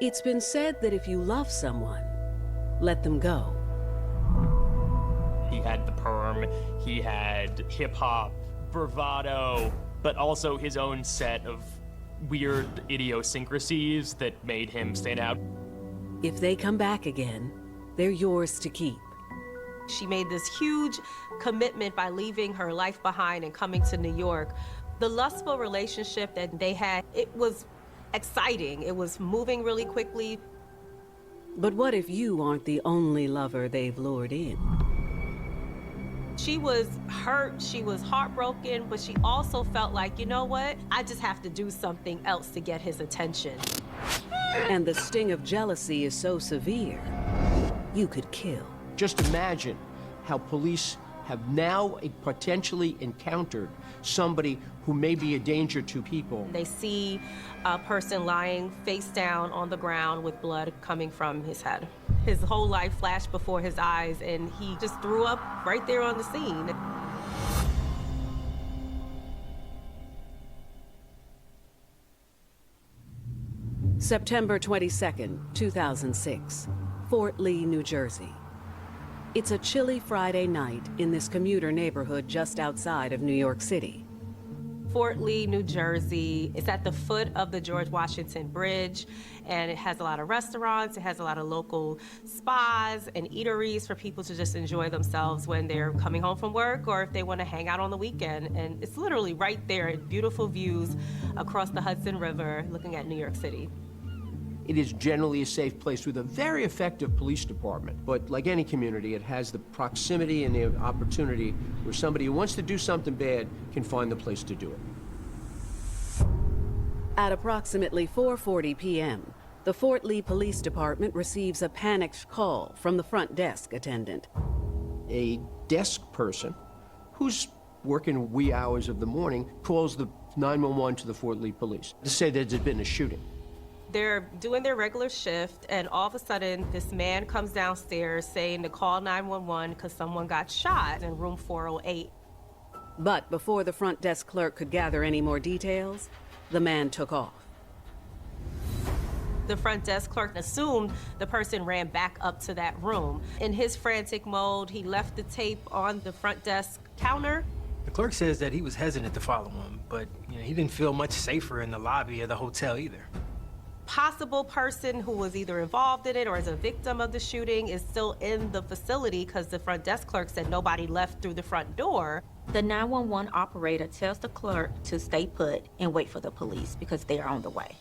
It's been said that if you love someone, let them go. He had the perm, he had hip-hop, bravado, but also his own set of weird idiosyncrasies that made him stand out. If they come back again, they're yours to keep. She made this huge commitment by leaving her life behind and coming to New York. The lustful relationship that they had, it was exciting. It was moving really quickly. But what if you aren't the only lover they've lured in? She was hurt, she was heartbroken, but she also felt like, you know what? I just have to do something else to get his attention. And the sting of jealousy is so severe, you could kill. Just imagine how police have now potentially encountered somebody who may be a danger to people. They see a person lying face down on the ground with blood coming from his head. His whole life flashed before his eyes, and he just threw up right there on the scene. September 22nd, 2006, Fort Lee, New Jersey. It's a chilly Friday night in this commuter neighborhood just outside of New York City. Fort Lee, New Jersey. It's at the foot of the George Washington Bridge, and it has a lot of restaurants. It has a lot of local spas and eateries for people to just enjoy themselves when they're coming home from work or if they want to hang out on the weekend. And it's literally right there, beautiful views across the Hudson River looking at New York City. It is generally a safe place with a very effective police department. But like any community, it has the proximity and the opportunity where somebody who wants to do something bad can find the place to do it. At approximately 4:40 p.m., the Fort Lee Police Department receives a panicked call from the front desk attendant. A desk person who's working wee hours of the morning calls the 911 to the Fort Lee Police to say that there's been a shooting. They're doing their regular shift, and all of a sudden, this man comes downstairs saying to call 911 because someone got shot in room 408. But before the front desk clerk could gather any more details, the man took off. The front desk clerk assumed the person ran back up to that room. In his frantic mode, he left the tape on the front desk counter. The clerk says that he was hesitant to follow him, but he didn't feel much safer in the lobby of the hotel either. Possible person who was either involved in it or is a victim of the shooting is still in the facility because the front desk clerk said nobody left through the front door. The 911 operator tells the clerk to stay put and wait for the police because they are on the way.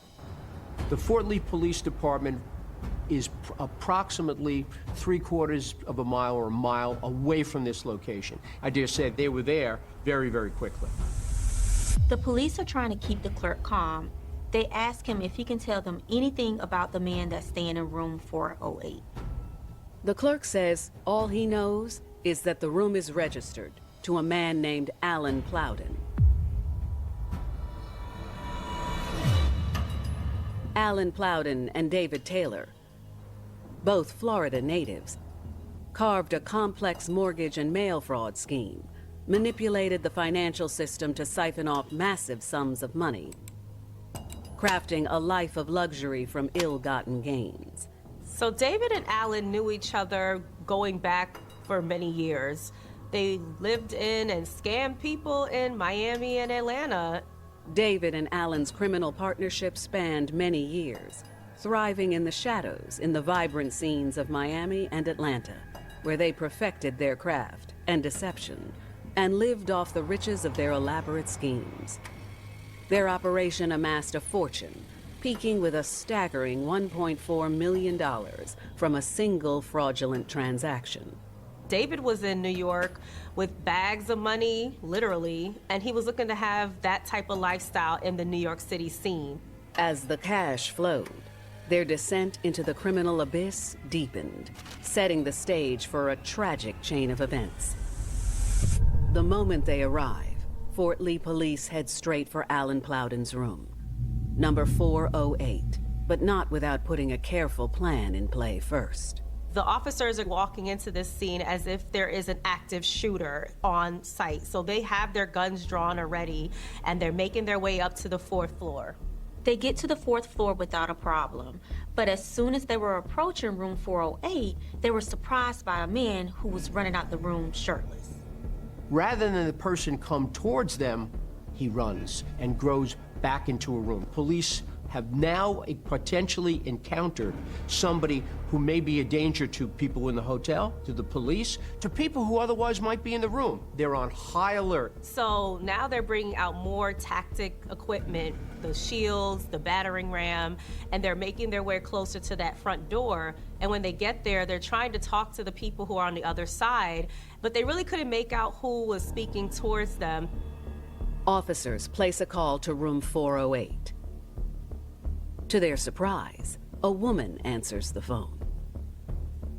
The Fort Lee Police Department is approximately 3/4 of a mile or a mile away from this location. I dare say they were there very, very quickly. The police are trying to keep the clerk calm. They ask him if he can tell them anything about the man that's staying in room 408. The clerk says all he knows is that the room is registered to a man named Alan Plowden. Alan Plowden and David Taylor, both Florida natives, carved a complex mortgage and mail fraud scheme, manipulated the financial system to siphon off massive sums of money, crafting a life of luxury from ill-gotten gains. So David and Alan knew each other going back for many years. They lived in and scammed people in Miami and Atlanta. David and Alan's criminal partnership spanned many years, thriving in the shadows in the vibrant scenes of Miami and Atlanta, where they perfected their craft and deception and lived off the riches of their elaborate schemes. Their operation amassed a fortune, peaking with a staggering $1.4 million from a single fraudulent transaction. David was in New York with bags of money, literally, and he was looking to have that type of lifestyle in the New York City scene. As the cash flowed, their descent into the criminal abyss deepened, setting the stage for a tragic chain of events. The moment they arrive, Fort Lee police head straight for Alan Plowden's room, number 408, but not without putting a careful plan in play first. The officers are walking into this scene as if there is an active shooter on site. So they have their guns drawn already, and they're making their way up to the 4th floor. They get to the 4th floor without a problem, but as soon as they were approaching room 408, they were surprised by a man who was running out the room shirtless. Rather than the person come towards them, he runs and grows back into a room. Police have now potentially encountered somebody who may be a danger to people in the hotel, to the police, to people who otherwise might be in the room. They're on high alert. So now they're bringing out more tactic equipment, the shields, the battering ram, and they're making their way closer to that front door. And when they get there, they're trying to talk to the people who are on the other side, but they really couldn't make out who was speaking towards them. Officers place a call to room 408. To their surprise, a woman answers the phone.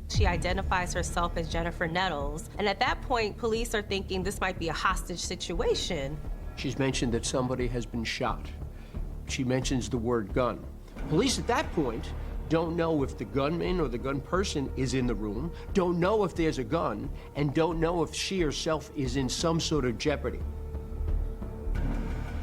She identifies herself as Jennifer Nettles, and at that point, police are thinking this might be a hostage situation. She's mentioned that somebody has been shot. She mentions the word gun. Police at that point don't know if the gunman or the gun person is in the room, don't know if there's a gun, and don't know if she herself is in some sort of jeopardy.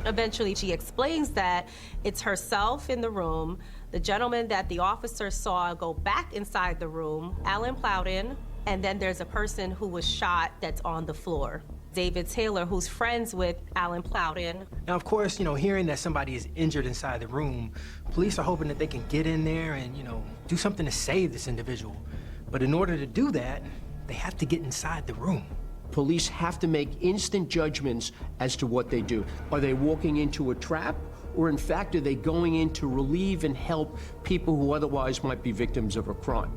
Eventually, she explains that it's herself in the room, the gentleman that the officer saw go back inside the room, Alan Plowden, and then there's a person who was shot that's on the floor, David Taylor, who's friends with Alan Plowden. Now, of course, hearing that somebody is injured inside the room, police are hoping that they can get in there and, do something to save this individual. But in order to do that, they have to get inside the room. Police have to make instant judgments as to what they do. Are they walking into a trap, or in fact, are they going in to relieve and help people who otherwise might be victims of a crime?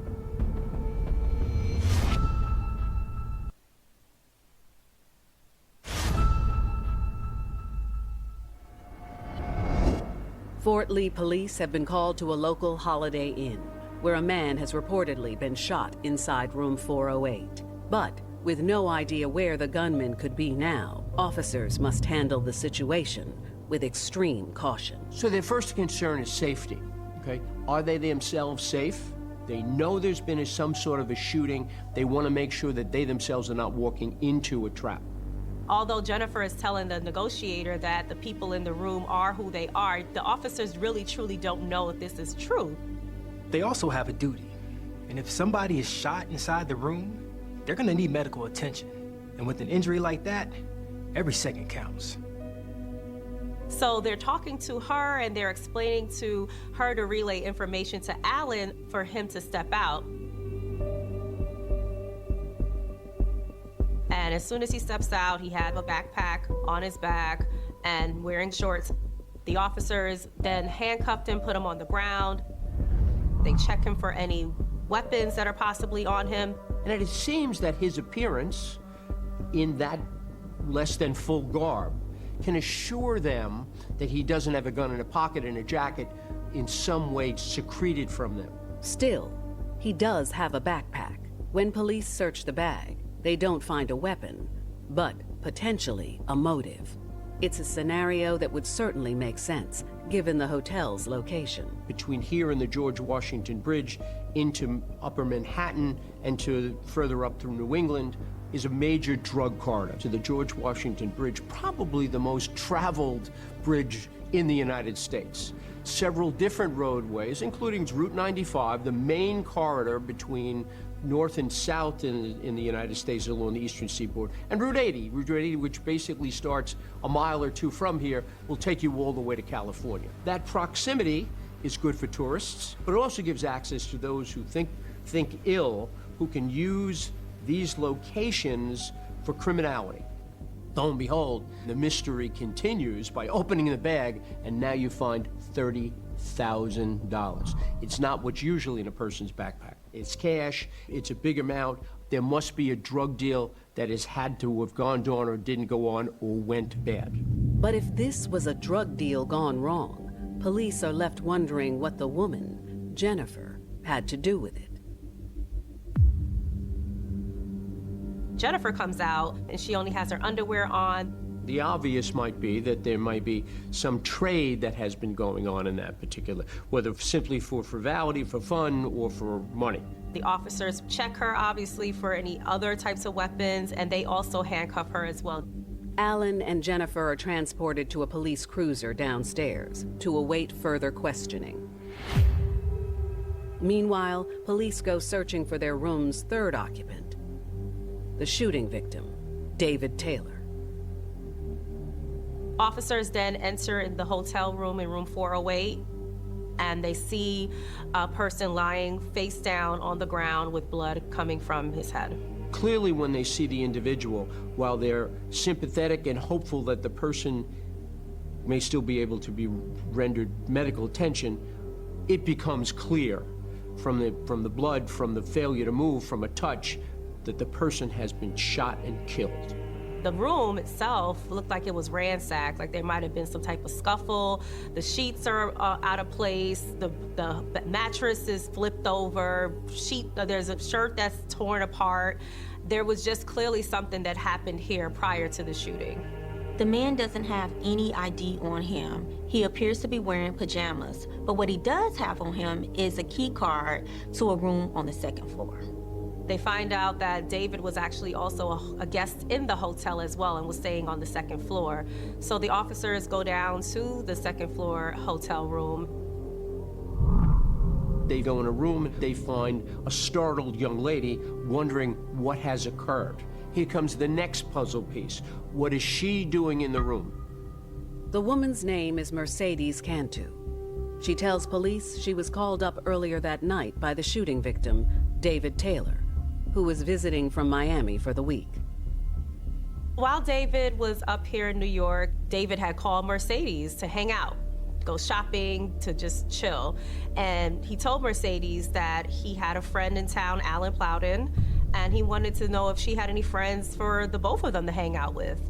Fort Lee police have been called to a local Holiday Inn, where a man has reportedly been shot inside room 408. But with no idea where the gunman could be now, officers must handle the situation with extreme caution. So their first concern is safety, okay? Are they themselves safe? They know there's been some sort of a shooting. They want to make sure that they themselves are not walking into a trap. Although Jennifer is telling the negotiator that the people in the room are who they are, the officers really truly don't know if this is true. They also have a duty. And if somebody is shot inside the room, they're gonna need medical attention. And with an injury like that, every second counts. So they're talking to her and they're explaining to her to relay information to Alan for him to step out. And as soon as he steps out, he had a backpack on his back and wearing shorts. The officers then handcuffed him, put him on the ground. They check him for any weapons that are possibly on him. And it seems that his appearance in that less than full garb can assure them that he doesn't have a gun in a pocket and a jacket in some way secreted from them. Still, he does have a backpack. When police search the bag, they don't find a weapon, but potentially a motive. It's a scenario that would certainly make sense, given the hotel's location. Between here and the George Washington Bridge into Upper Manhattan and to further up through New England is a major drug corridor. To the George Washington Bridge, probably the most traveled bridge in the United States. Several different roadways, including Route 95, the main corridor between north and south in the United States along the eastern seaboard, and Route 80, which basically starts a mile or two from here, will take you all the way to California. That proximity is good for tourists, but it also gives access to those who think ill, who can use these locations for criminality. Lo and behold, the mystery continues by opening the bag, and now you find $30,000. It's not what's usually in a person's backpack. It's cash, it's a big amount. There must be a drug deal that has had to have gone on or didn't go on or went bad. But if this was a drug deal gone wrong, police are left wondering what the woman, Jennifer, had to do with it. Jennifer comes out and she only has her underwear on. The obvious might be that there might be some trade that has been going on in that particular, whether simply for frivolity, for fun, or for money. The officers check her, obviously, for any other types of weapons, and they also handcuff her as well. Alan and Jennifer are transported to a police cruiser downstairs to await further questioning. Meanwhile, police go searching for their room's third occupant, the shooting victim, David Taylor. Officers then enter the hotel room in room 408, and they see a person lying face down on the ground with blood coming from his head. Clearly, when they see the individual, while they're sympathetic and hopeful that the person may still be able to be rendered medical attention, it becomes clear from the blood, from the failure to move, from a touch, that the person has been shot and killed. The room itself looked like it was ransacked, like there might have been some type of scuffle. The sheets are out of place. The mattress is flipped over. There's a shirt that's torn apart. There was just clearly something that happened here prior to the shooting. The man doesn't have any ID on him. He appears to be wearing pajamas, but what he does have on him is a key card to a room on the second floor. They find out that David was actually also a guest in the hotel as well and was staying on the second floor. So the officers go down to the second floor hotel room. They go in a room and they find a startled young lady wondering what has occurred. Here comes the next puzzle piece. What is she doing in the room? The woman's name is Mercedes Cantu. She tells police she was called up earlier that night by the shooting victim, David Taylor, who was visiting from Miami for the week. While David was up here in New York, David had called Mercedes to hang out, go shopping, to just chill. And he told Mercedes that he had a friend in town, Alan Plowden, and he wanted to know if she had any friends for the both of them to hang out with.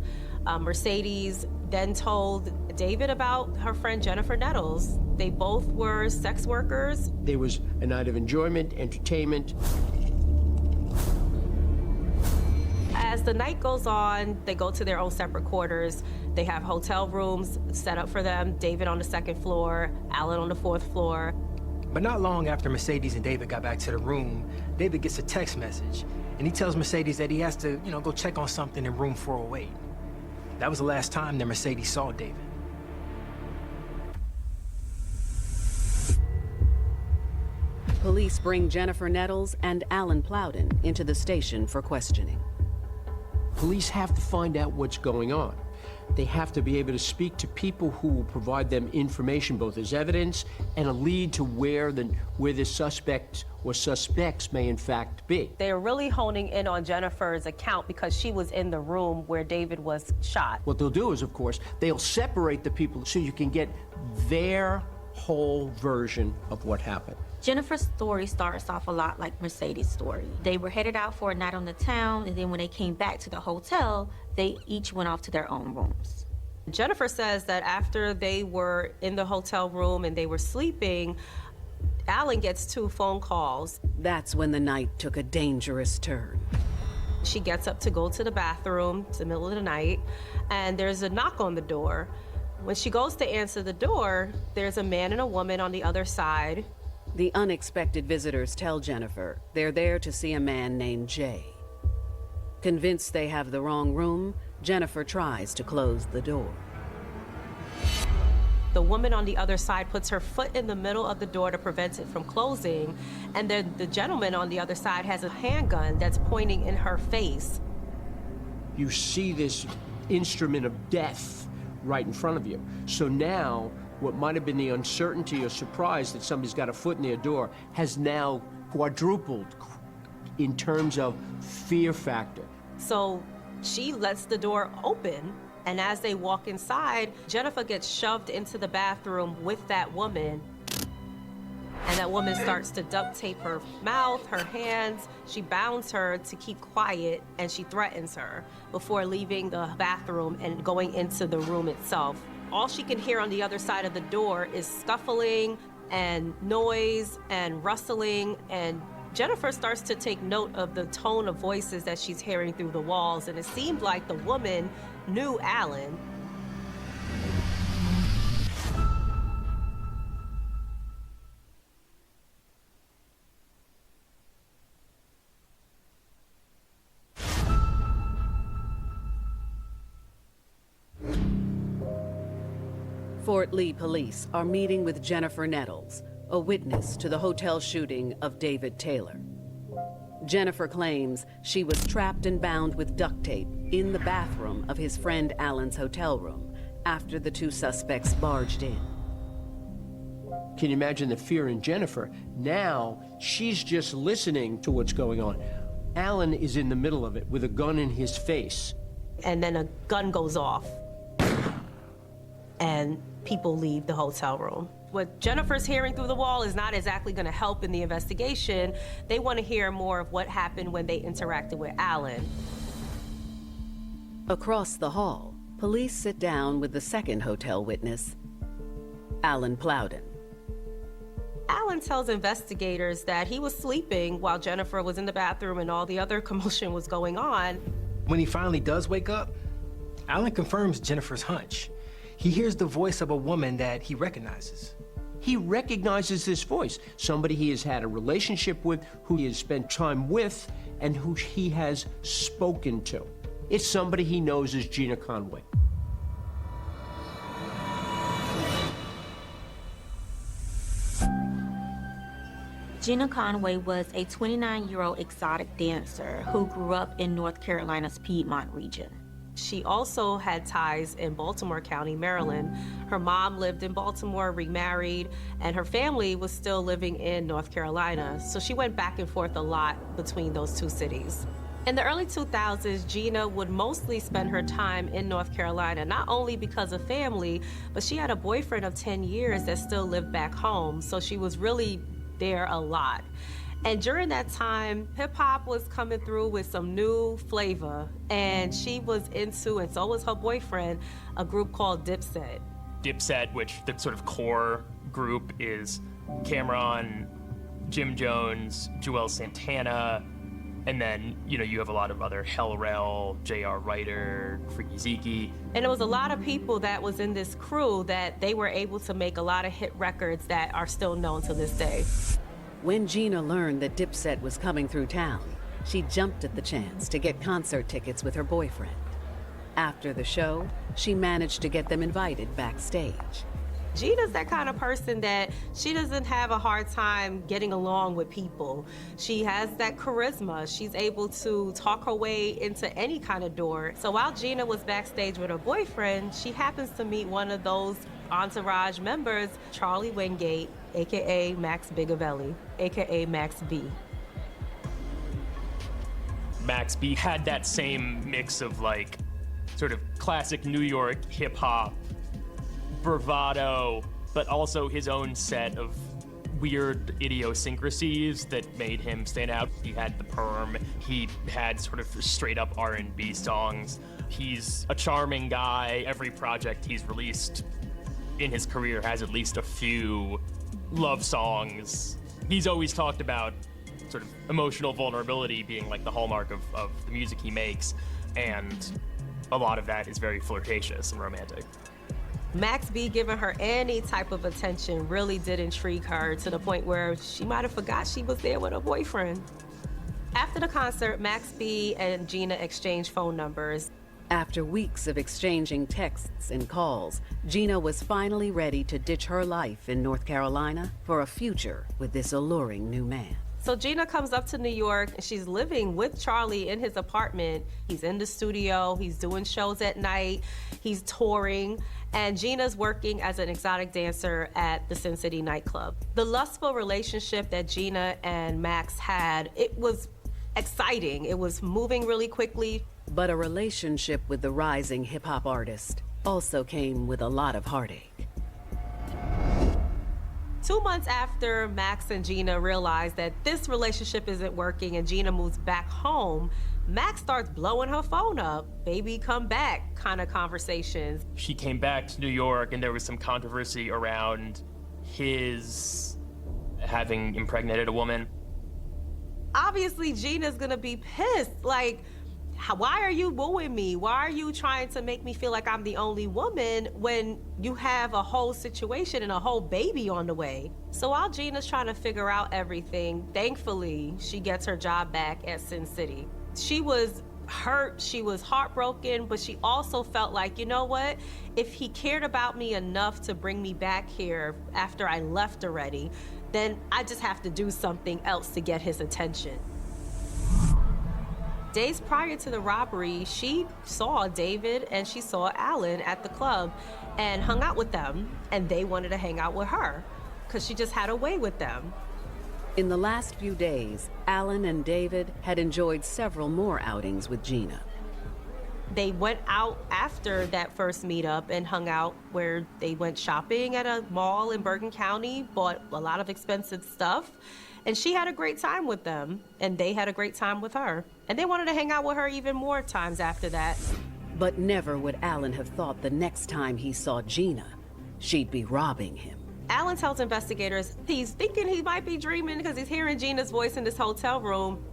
Mercedes then told David about her friend Jennifer Nettles. They both were sex workers. There was a night of enjoyment, entertainment. As the night goes on, they go to their own separate quarters. They have hotel rooms set up for them, David on the second floor, Alan on the fourth floor. But not long after Mercedes and David got back to the room, David gets a text message, and he tells Mercedes that he has to, go check on something in room 408. That was the last time that Mercedes saw David. Police bring Jennifer Nettles and Alan Plowden into the station for questioning. Police have to find out what's going on. They have to be able to speak to people who will provide them information, both as evidence and a lead to where the suspect or suspects may in fact be. They are really honing in on Jennifer's account because she was in the room where David was shot. What they'll do is, of course, they'll separate the people so you can get their whole version of what happened. Jennifer's story starts off a lot like Mercedes' story. They were headed out for a night on the town, and then when they came back to the hotel, they each went off to their own rooms. Jennifer says that after they were in the hotel room and they were sleeping, Alan gets 2 phone calls. That's when the night took a dangerous turn. She gets up to go to the bathroom. It's the middle of the night, and there's a knock on the door. When she goes to answer the door, there's a man and a woman on the other side. The unexpected visitors tell Jennifer they're there to see a man named Jay. Convinced they have the wrong room, Jennifer tries to close the door. The woman on the other side puts her foot in the middle of the door to prevent it from closing, and then the gentleman on the other side has a handgun that's pointing in her face. You see this instrument of death right in front of you. So now, what might have been the uncertainty or surprise that somebody's got a foot in their door has now quadrupled in terms of fear factor. So she lets the door open, and as they walk inside, Jennifer gets shoved into the bathroom with that woman. And that woman starts to duct tape her mouth, her hands. She bounds her to keep quiet, and she threatens her before leaving the bathroom and going into the room itself. All she can hear on the other side of the door is scuffling and noise and rustling, and Jennifer starts to take note of the tone of voices that she's hearing through the walls, and it seemed like the woman knew Alan. Fort Lee police are meeting with Jennifer Nettles, a witness to the hotel shooting of David Taylor. Jennifer claims she was trapped and bound with duct tape in the bathroom of his friend Alan's hotel room after the two suspects barged in. Can you imagine the fear in Jennifer? Now, she's just listening to what's going on. Alan is in the middle of it with a gun in his face. And then a gun goes off, and people leave the hotel room. What Jennifer's hearing through the wall is not exactly going to help in the investigation. They want to hear more of what happened when they interacted with Alan. Across the hall, police sit down with the second hotel witness, Alan Plowden. Alan tells investigators that he was sleeping while Jennifer was in the bathroom and all the other commotion was going on. When he finally does wake up, Alan confirms Jennifer's hunch. He hears the voice of a woman that he recognizes. He recognizes this voice, somebody he has had a relationship with, who he has spent time with, and who he has spoken to. It's somebody he knows as Gina Conway. Gina Conway was a 29-year-old exotic dancer who grew up in North Carolina's Piedmont region. She also had ties in Baltimore County, Maryland. Her mom lived in Baltimore, remarried, and her family was still living in North Carolina. So she went back and forth a lot between those two cities. In the early 2000s, Gina would mostly spend her time in North Carolina, not only because of family, but she had a boyfriend of 10 years that still lived back home. So she was really there a lot. And during that time, hip-hop was coming through with some new flavor, and she was into, and so was her boyfriend, a group called Dipset. Dipset, which the sort of core group is Cameron, Jim Jones, Joel Santana, and then, you have a lot of other Hell Rel, J.R. Ryder, Freaky Zeke. And there was a lot of people that was in this crew that they were able to make a lot of hit records that are still known to this day. When Gina learned that Dipset was coming through town, she jumped at the chance to get concert tickets with her boyfriend. After the show, she managed to get them invited backstage. Gina's that kind of person that she doesn't have a hard time getting along with people. She has that charisma. She's able to talk her way into any kind of door. So while Gina was backstage with her boyfriend, she happens to meet one of those entourage members, Charlie Wingate, AKA Max Bigavelli, AKA Max B. Max B had that same mix of sort of classic New York hip hop, bravado, but also his own set of weird idiosyncrasies that made him stand out. He had the perm, he had sort of straight up R&B songs. He's a charming guy. Every project he's released in his career has at least a few love songs. He's always talked about sort of emotional vulnerability being the hallmark of the music he makes, and a lot of that is very flirtatious and romantic. Max B giving her any type of attention really did intrigue her to the point where she might have forgot she was there with her boyfriend. After the concert, Max B and Gina exchanged phone numbers. After weeks of exchanging texts and calls, Gina was finally ready to ditch her life in North Carolina for a future with this alluring new man. So Gina comes up to New York, and she's living with Charlie in his apartment. He's in the studio, he's doing shows at night, he's touring, and Gina's working as an exotic dancer at the Sin City nightclub. The lustful relationship that Gina and Max had, it was exciting. It was moving really quickly. But a relationship with the rising hip-hop artist also came with a lot of heartache. 2 months after Max and Gina realize that this relationship isn't working and Gina moves back home, Max starts blowing her phone up. Baby, come back kind of conversations. She came back to New York, and there was some controversy around his having impregnated a woman. Obviously, Gina's gonna be pissed. Why are you wooing me? Why are you trying to make me feel like I'm the only woman when you have a whole situation and a whole baby on the way? So while Gina's trying to figure out everything, thankfully, she gets her job back at Sin City. She was hurt, she was heartbroken, but she also felt like, you know what? If he cared about me enough to bring me back here after I left already, then I just have to do something else to get his attention. Days prior to the robbery, she saw David and she saw Alan at the club and hung out with them, and they wanted to hang out with her because she just had a way with them. In the last few days, Alan and David had enjoyed several more outings with Gina. They went out after that first meetup and hung out where they went shopping at a mall in Bergen County, bought a lot of expensive stuff, and she had a great time with them, and they had a great time with her. And they wanted to hang out with her even more times after that. But never would Alan have thought the next time he saw Gina, she'd be robbing him. Alan tells investigators he's thinking he might be dreaming because he's hearing Gina's voice in this hotel room.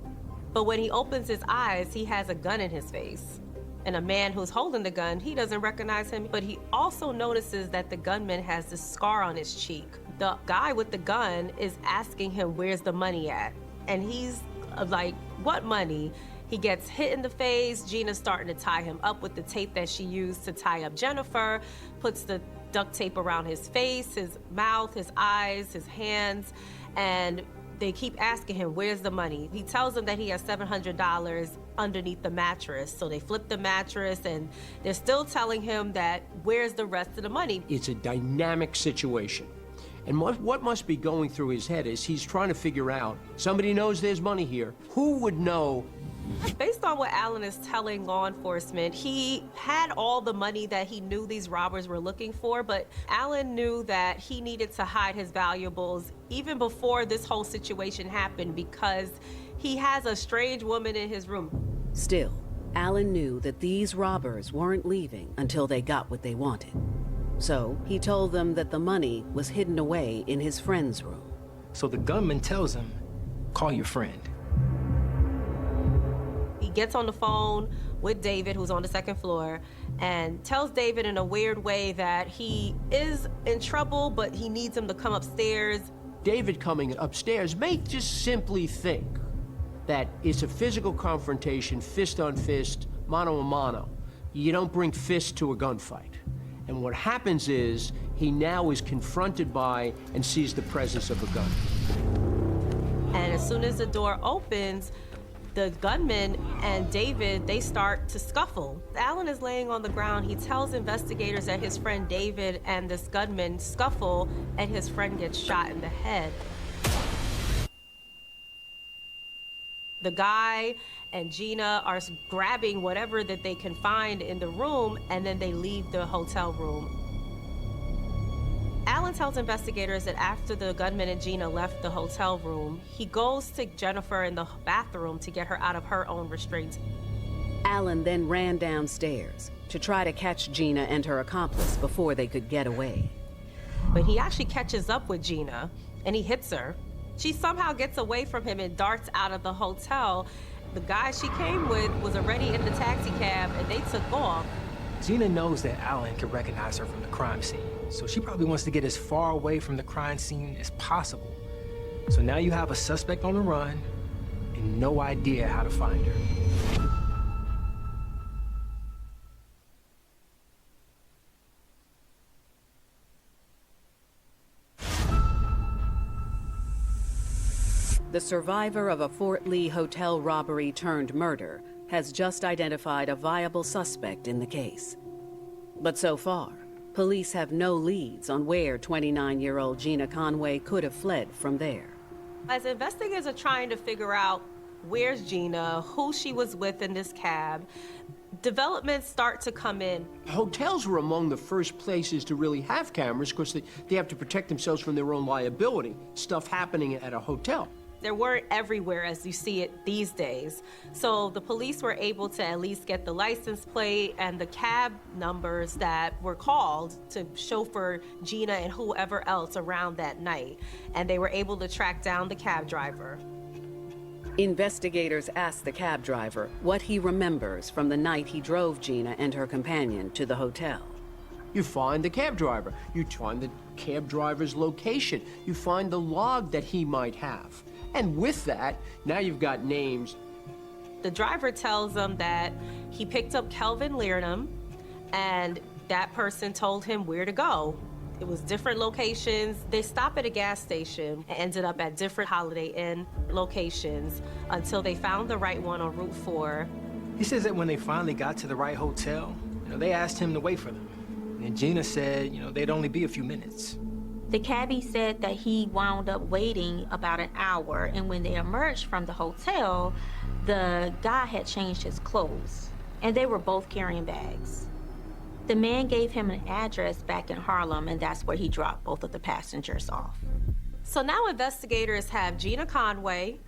But when he opens his eyes, he has a gun in his face. And a man who's holding the gun, he doesn't recognize him, but he also notices that the gunman has this scar on his cheek. The guy with the gun is asking him, where's the money at? And he's like, what money? He gets hit in the face. Gina's starting to tie him up with the tape that she used to tie up Jennifer, puts the duct tape around his face, his mouth, his eyes, his hands, and they keep asking him, where's the money? He tells them that he has $700 underneath the mattress. So they flip the mattress and they're still telling him that where's the rest of the money? It's a dynamic situation. And what must be going through his head is he's trying to figure out, somebody knows there's money here. Who would know? Based on what Alan is telling law enforcement, he had all the money that he knew these robbers were looking for, but Alan knew that he needed to hide his valuables even before this whole situation happened because he has a strange woman in his room. Still, Alan knew that these robbers weren't leaving until they got what they wanted. So he told them that the money was hidden away in his friend's room. So the gunman tells him, call your friend. He gets on the phone with David, who's on the second floor, and tells David in a weird way that he is in trouble, but he needs him to come upstairs. David coming upstairs may just simply think that it's a physical confrontation, fist on fist, mano a mano. You don't bring fists to a gunfight. And what happens is he now is confronted by and sees the presence of a gun. And as soon as the door opens, the gunman and David, they start to scuffle. Alan is laying on the ground. He tells investigators that his friend David and this gunman scuffle, and his friend gets shot in the head. The guy and Gina are grabbing whatever that they can find in the room, and then they leave the hotel room. Alan tells investigators that after the gunman and Gina left the hotel room, he goes to Jennifer in the bathroom to get her out of her own restraints. Alan then ran downstairs to try to catch Gina and her accomplice before they could get away. But he actually catches up with Gina, and he hits her. She somehow gets away from him and darts out of the hotel. The guy she came with was already in the taxi cab, and they took off. Gina knows that Alan can recognize her from the crime scene, so she probably wants to get as far away from the crime scene as possible. So now you have a suspect on the run and no idea how to find her. The survivor of a Fort Lee hotel robbery turned murder has just identified a viable suspect in the case. But so far, police have no leads on where 29-year-old Gina Conway could have fled from there. As investigators are trying to figure out where's Gina, who she was with in this cab, developments start to come in. Hotels were among the first places to really have cameras because they have to protect themselves from their own liability. Stuff happening at a hotel. They weren't everywhere as you see it these days. So the police were able to at least get the license plate and the cab numbers that were called to chauffeur Gina and whoever else around that night. And they were able to track down the cab driver. Investigators asked the cab driver what he remembers from the night he drove Gina and her companion to the hotel. You find the cab driver. You find the cab driver's location. You find the log that he might have. And with that, now you've got names The driver tells them that he picked up Kelvin Leardom, and that person told him where to go. It was different locations. They stopped at a gas station and ended up at different Holiday Inn locations until they found the right one on Route 4. He says that when they finally got to the right hotel, they asked him to wait for them. And Gina said, they'd only be a few minutes. The cabbie said that he wound up waiting about an hour, and when they emerged from the hotel, the guy had changed his clothes, and they were both carrying bags. The man gave him an address back in Harlem, and that's where he dropped both of the passengers off. So now investigators have Gina Conway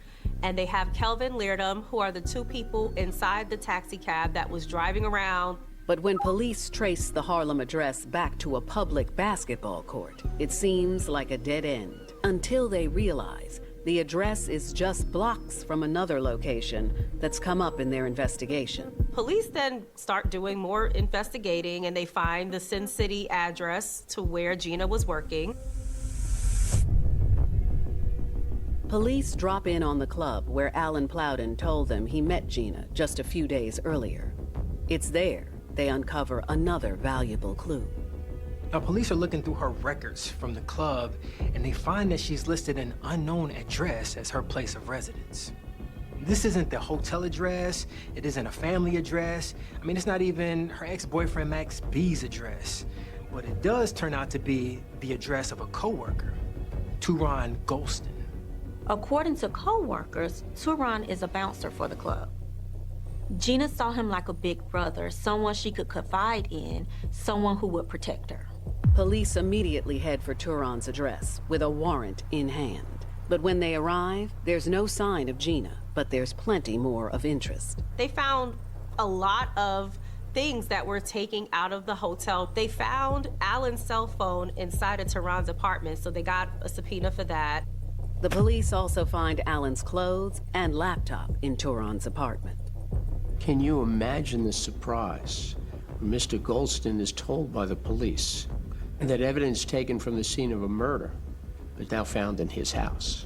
and they have Kelvin Leardom, who are the two people inside the taxi cab that was driving around. But when police trace the Harlem address back to a public basketball court, it seems like a dead end, until they realize the address is just blocks from another location that's come up in their investigation. Police then start doing more investigating, and they find the Sin City address to where Gina was working. Police drop in on the club where Alan Plowden told them he met Gina just a few days earlier. It's there they uncover another valuable clue. Now, police are looking through her records from the club, and they find that she's listed an unknown address as her place of residence. This isn't the hotel address, it isn't a family address. It's not even her ex-boyfriend Max B's address. But it does turn out to be the address of a coworker, Turon Golston. According to co-workers, Turon is a bouncer for the club. Gina saw him like a big brother, someone she could confide in, someone who would protect her. Police immediately head for Turon's address with a warrant in hand. But when they arrive, there's no sign of Gina, but there's plenty more of interest. They found a lot of things that were taken out of the hotel. They found Alan's cell phone inside of Turon's apartment, so they got a subpoena for that. The police also find Alan's clothes and laptop in Turon's apartment. Can you imagine the surprise when Mr. Golston is told by the police that evidence taken from the scene of a murder is now found in his house,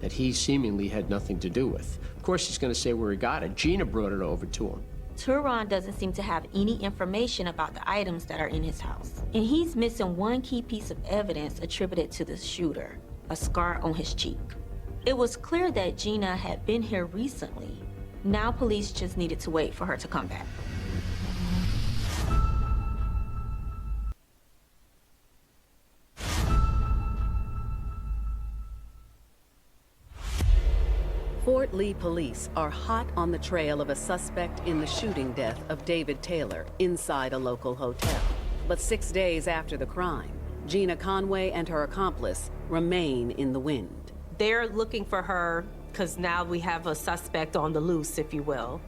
that he seemingly had nothing to do with? Of course, he's going to say where he got it. Gina brought it over to him. Turon doesn't seem to have any information about the items that are in his house. And he's missing one key piece of evidence attributed to the shooter, a scar on his cheek. It was clear that Gina had been here recently. Now police just needed to wait for her to come back. Fort Lee police are hot on the trail of a suspect in the shooting death of David Taylor inside a local hotel. But 6 days after the crime, Gina Conway and her accomplice remain in the wind. They're looking for her because now we have a suspect on the loose, if you will.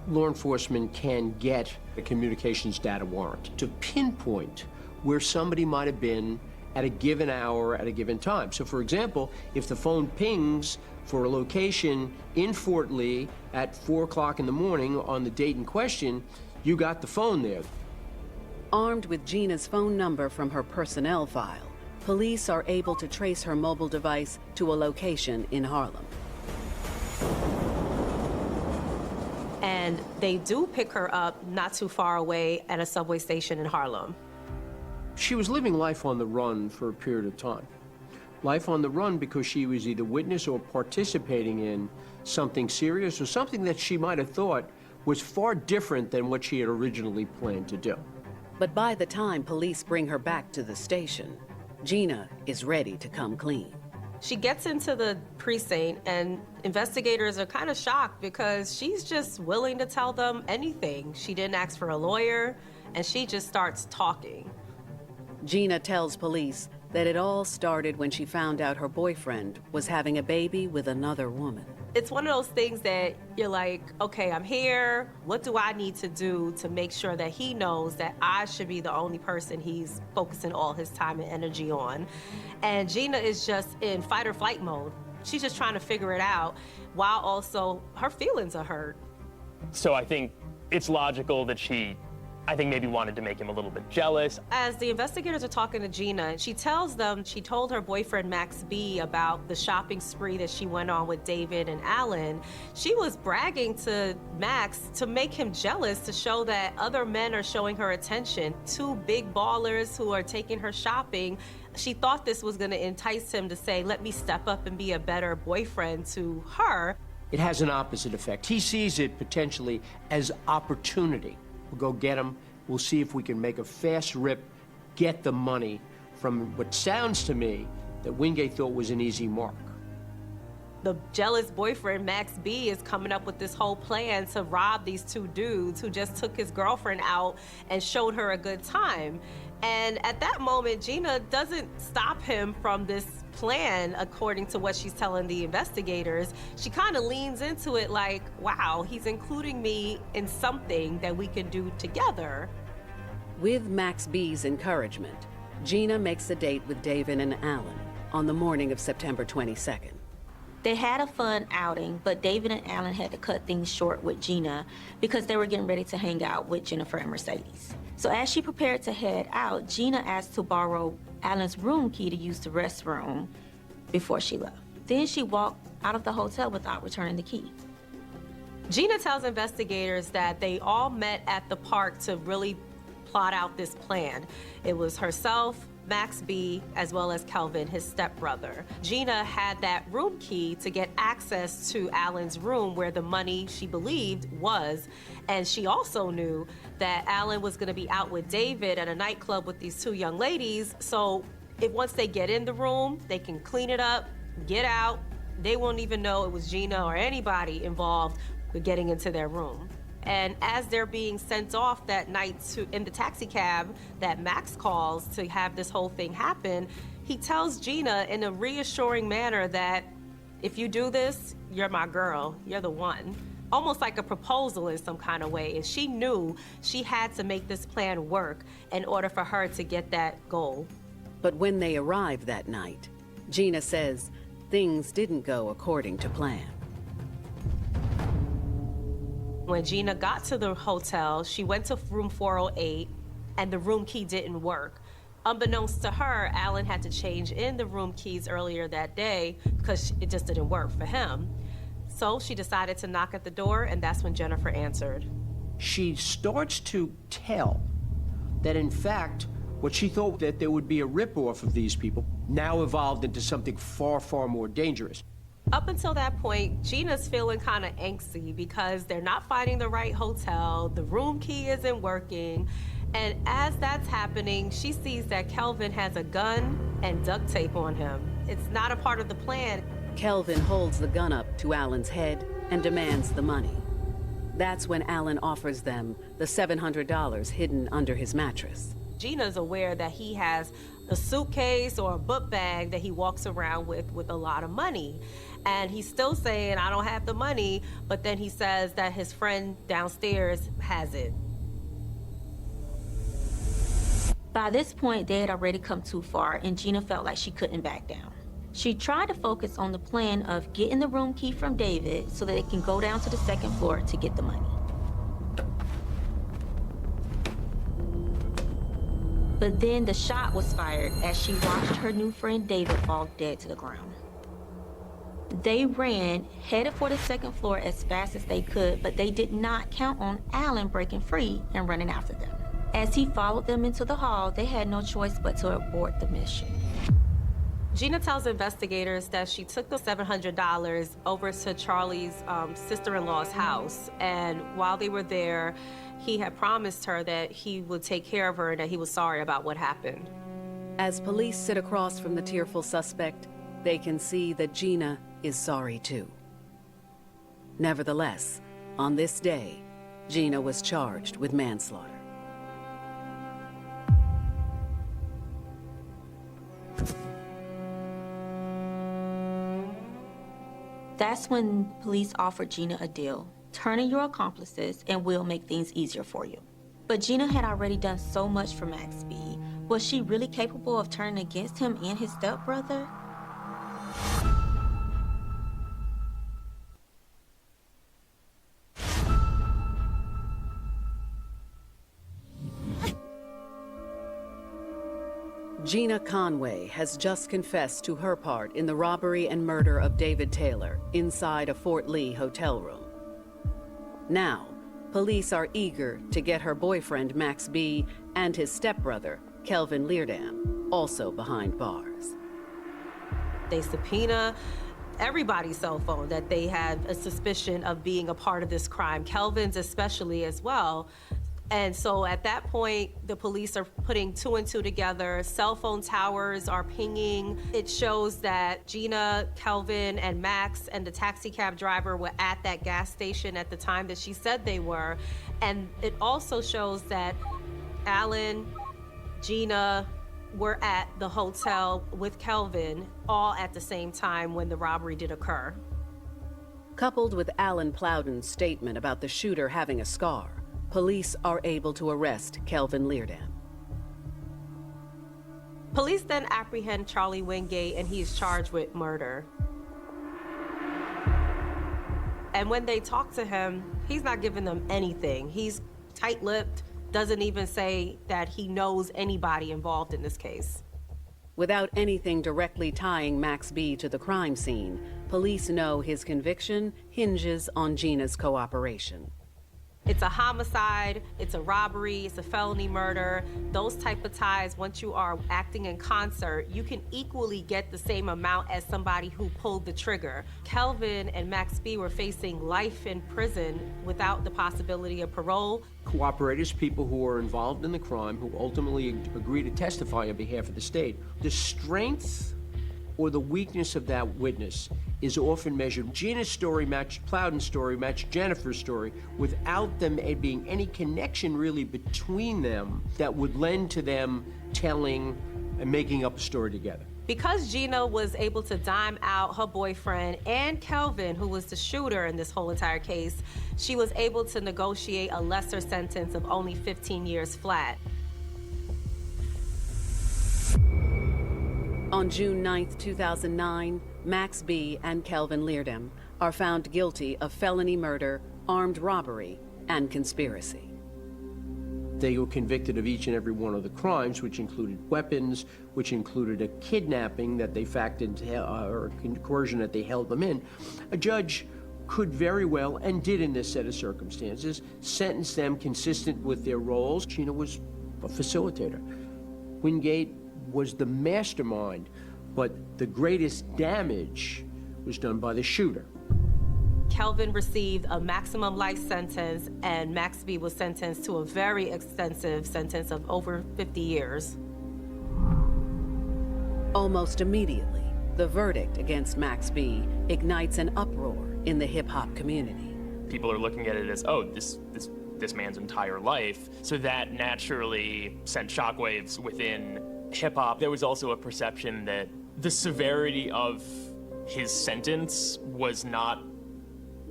Law enforcement can get a communications data warrant to pinpoint where somebody might have been at a given hour at a given time. So for example, if the phone pings for a location in Fort Lee at 4 o'clock in the morning on the date in question, you got the phone there. Armed with Gina's phone number from her personnel file, police are able to trace her mobile device to a location in Harlem. And they do pick her up not too far away at a subway station in Harlem. She was living life on the run for a period of time. Life on the run because she was either witness or participating in something serious or something that she might have thought was far different than what she had originally planned to do. But by the time police bring her back to the station, Gina is ready to come clean. She gets into the precinct, and investigators are kind of shocked because she's just willing to tell them anything. She didn't ask for a lawyer, and she just starts talking. Gina tells police that it all started when she found out her boyfriend was having a baby with another woman. It's one of those things that you're like, okay, I'm here. What do I need to do to make sure that he knows that I should be the only person he's focusing all his time and energy on? And Gina is just in fight or flight mode. She's just trying to figure it out while also her feelings are hurt. So I think it's logical that she I think maybe wanted to make him a little bit jealous. As the investigators are talking to Gina, she tells them she told her boyfriend Max B about the shopping spree that she went on with David and Alan. She was bragging to Max to make him jealous, to show that other men are showing her attention. Two big ballers who are taking her shopping. She thought this was going to entice him to say, let me step up and be a better boyfriend to her. It has an opposite effect. He sees it potentially as opportunity. We'll go get him. We'll see if we can make a fast rip, get the money from what sounds to me that Wingate thought was an easy mark. The jealous boyfriend, Max B, is coming up with this whole plan to rob these two dudes who just took his girlfriend out and showed her a good time. And at that moment, Gina doesn't stop him from this plan, according to what she's telling the investigators. She kind of leans into it like, wow, he's including me in something that we can do together. With Max B's encouragement, Gina makes a date with David and Alan on the morning of September 22nd. They had a fun outing, but David and Alan had to cut things short with Gina because they were getting ready to hang out with Jennifer and Mercedes. So as she prepared to head out, Gina asked to borrow Alan's room key to use the restroom before she left. Then she walked out of the hotel without returning the key. Gina tells investigators that they all met at the park to really plot out this plan. It was herself, Max B, as well as Kelvin, his stepbrother. Gina had that room key to get access to Alan's room where the money, she believed, was. And she also knew that Alan was gonna be out with David at a nightclub with these two young ladies. So if once they get in the room, they can clean it up, get out. They won't even know it was Gina or anybody involved with getting into their room. And as they're being sent off that night in the taxi cab that Max calls to have this whole thing happen, he tells Gina in a reassuring manner that if you do this, you're my girl, you're the one. Almost like a proposal in some kind of way. And she knew she had to make this plan work in order for her to get that goal. But when they arrive that night, Gina says things didn't go according to plan. When Gina got to the hotel, she went to room 408 and the room key didn't work. Unbeknownst to her, Alan had to change in the room keys earlier that day because it just didn't work for him. So she decided to knock at the door, and that's when Jennifer answered. She starts to tell that, in fact, what she thought that there would be a ripoff of these people now evolved into something far, far more dangerous. Up until that point, Gina's feeling kind of angsty because they're not finding the right hotel, the room key isn't working, and as that's happening, she sees that Kelvin has a gun and duct tape on him. It's not a part of the plan. Kelvin holds the gun up to Alan's head and demands the money. That's when Alan offers them the $700 hidden under his mattress. Gina's aware that he has a suitcase or a book bag that he walks around with a lot of money. And he's still saying, I don't have the money, but then he says that his friend downstairs has it. By this point, they had already come too far, and Gina felt like she couldn't back down. She tried to focus on the plan of getting the room key from David so that they can go down to the second floor to get the money. But then the shot was fired as she watched her new friend David fall dead to the ground. They ran, headed for the second floor as fast as they could, but they did not count on Alan breaking free and running after them. As he followed them into the hall, they had no choice but to abort the mission. Gina tells investigators that she took the $700 over to Charlie's sister-in-law's house, and while they were there, he had promised her that he would take care of her and that he was sorry about what happened. As police sit across from the tearful suspect, they can see that Gina is sorry too. Nevertheless, on this day, Gina was charged with manslaughter. That's when police offered Gina a deal. Turn in your accomplices and we'll make things easier for you. But Gina had already done so much for Max B. Was she really capable of turning against him and his stepbrother? Gina Conway has just confessed to her part in the robbery and murder of David Taylor inside a Fort Lee hotel room. Now, police are eager to get her boyfriend Max B. and his stepbrother, Kelvin Leerdam, also behind bars. They subpoena everybody's cell phone that they had a suspicion of being a part of this crime, Kelvin's especially as well. And so at that point, the police are putting two and two together. Cell phone towers are pinging. It shows that Gina, Kelvin, and Max and the taxi cab driver were at that gas station at the time that she said they were. And it also shows that Alan, Gina were at the hotel with Kelvin all at the same time when the robbery did occur. Coupled with Alan Plowden's statement about the shooter having a scar, police are able to arrest Kelvin Leerdam. Police then apprehend Charlie Wingate, and he is charged with murder. And when they talk to him, he's not giving them anything. He's tight-lipped, doesn't even say that he knows anybody involved in this case. Without anything directly tying Max B to the crime scene, police know his conviction hinges on Gina's cooperation. It's a homicide, it's a robbery, it's a felony murder. Those type of ties, once you are acting in concert, you can equally get the same amount as somebody who pulled the trigger. Kelvin and Max B were facing life in prison without the possibility of parole. Cooperators, people who were involved in the crime, who ultimately agree to testify on behalf of the state. The strength or the weakness of that witness is often measured. Gina's story matched Plowden's story, matched Jennifer's story, without them being any connection really between them that would lend to them telling and making up a story together. Because Gina was able to dime out her boyfriend and Kelvin, who was the shooter in this whole entire case, she was able to negotiate a lesser sentence of only 15 years flat. On June 9, 2009, Max B. and Kelvin Leerdam are found guilty of felony murder, armed robbery, and conspiracy. They were convicted of each and every one of the crimes, which included weapons, which included a kidnapping that they factored, or coercion that they held them in. A judge could very well, and did in this set of circumstances, sentence them consistent with their roles. Gina was a facilitator. Wingate was the mastermind, but the greatest damage was done by the shooter. Kelvin received a maximum life sentence, and Max B was sentenced to a very extensive sentence of over 50 years. Almost immediately, the verdict against Max B ignites an uproar in the hip-hop community. People are looking at it as, oh, this man's entire life. So that naturally sent shockwaves within hip-hop. There was also a perception that the severity of his sentence was not,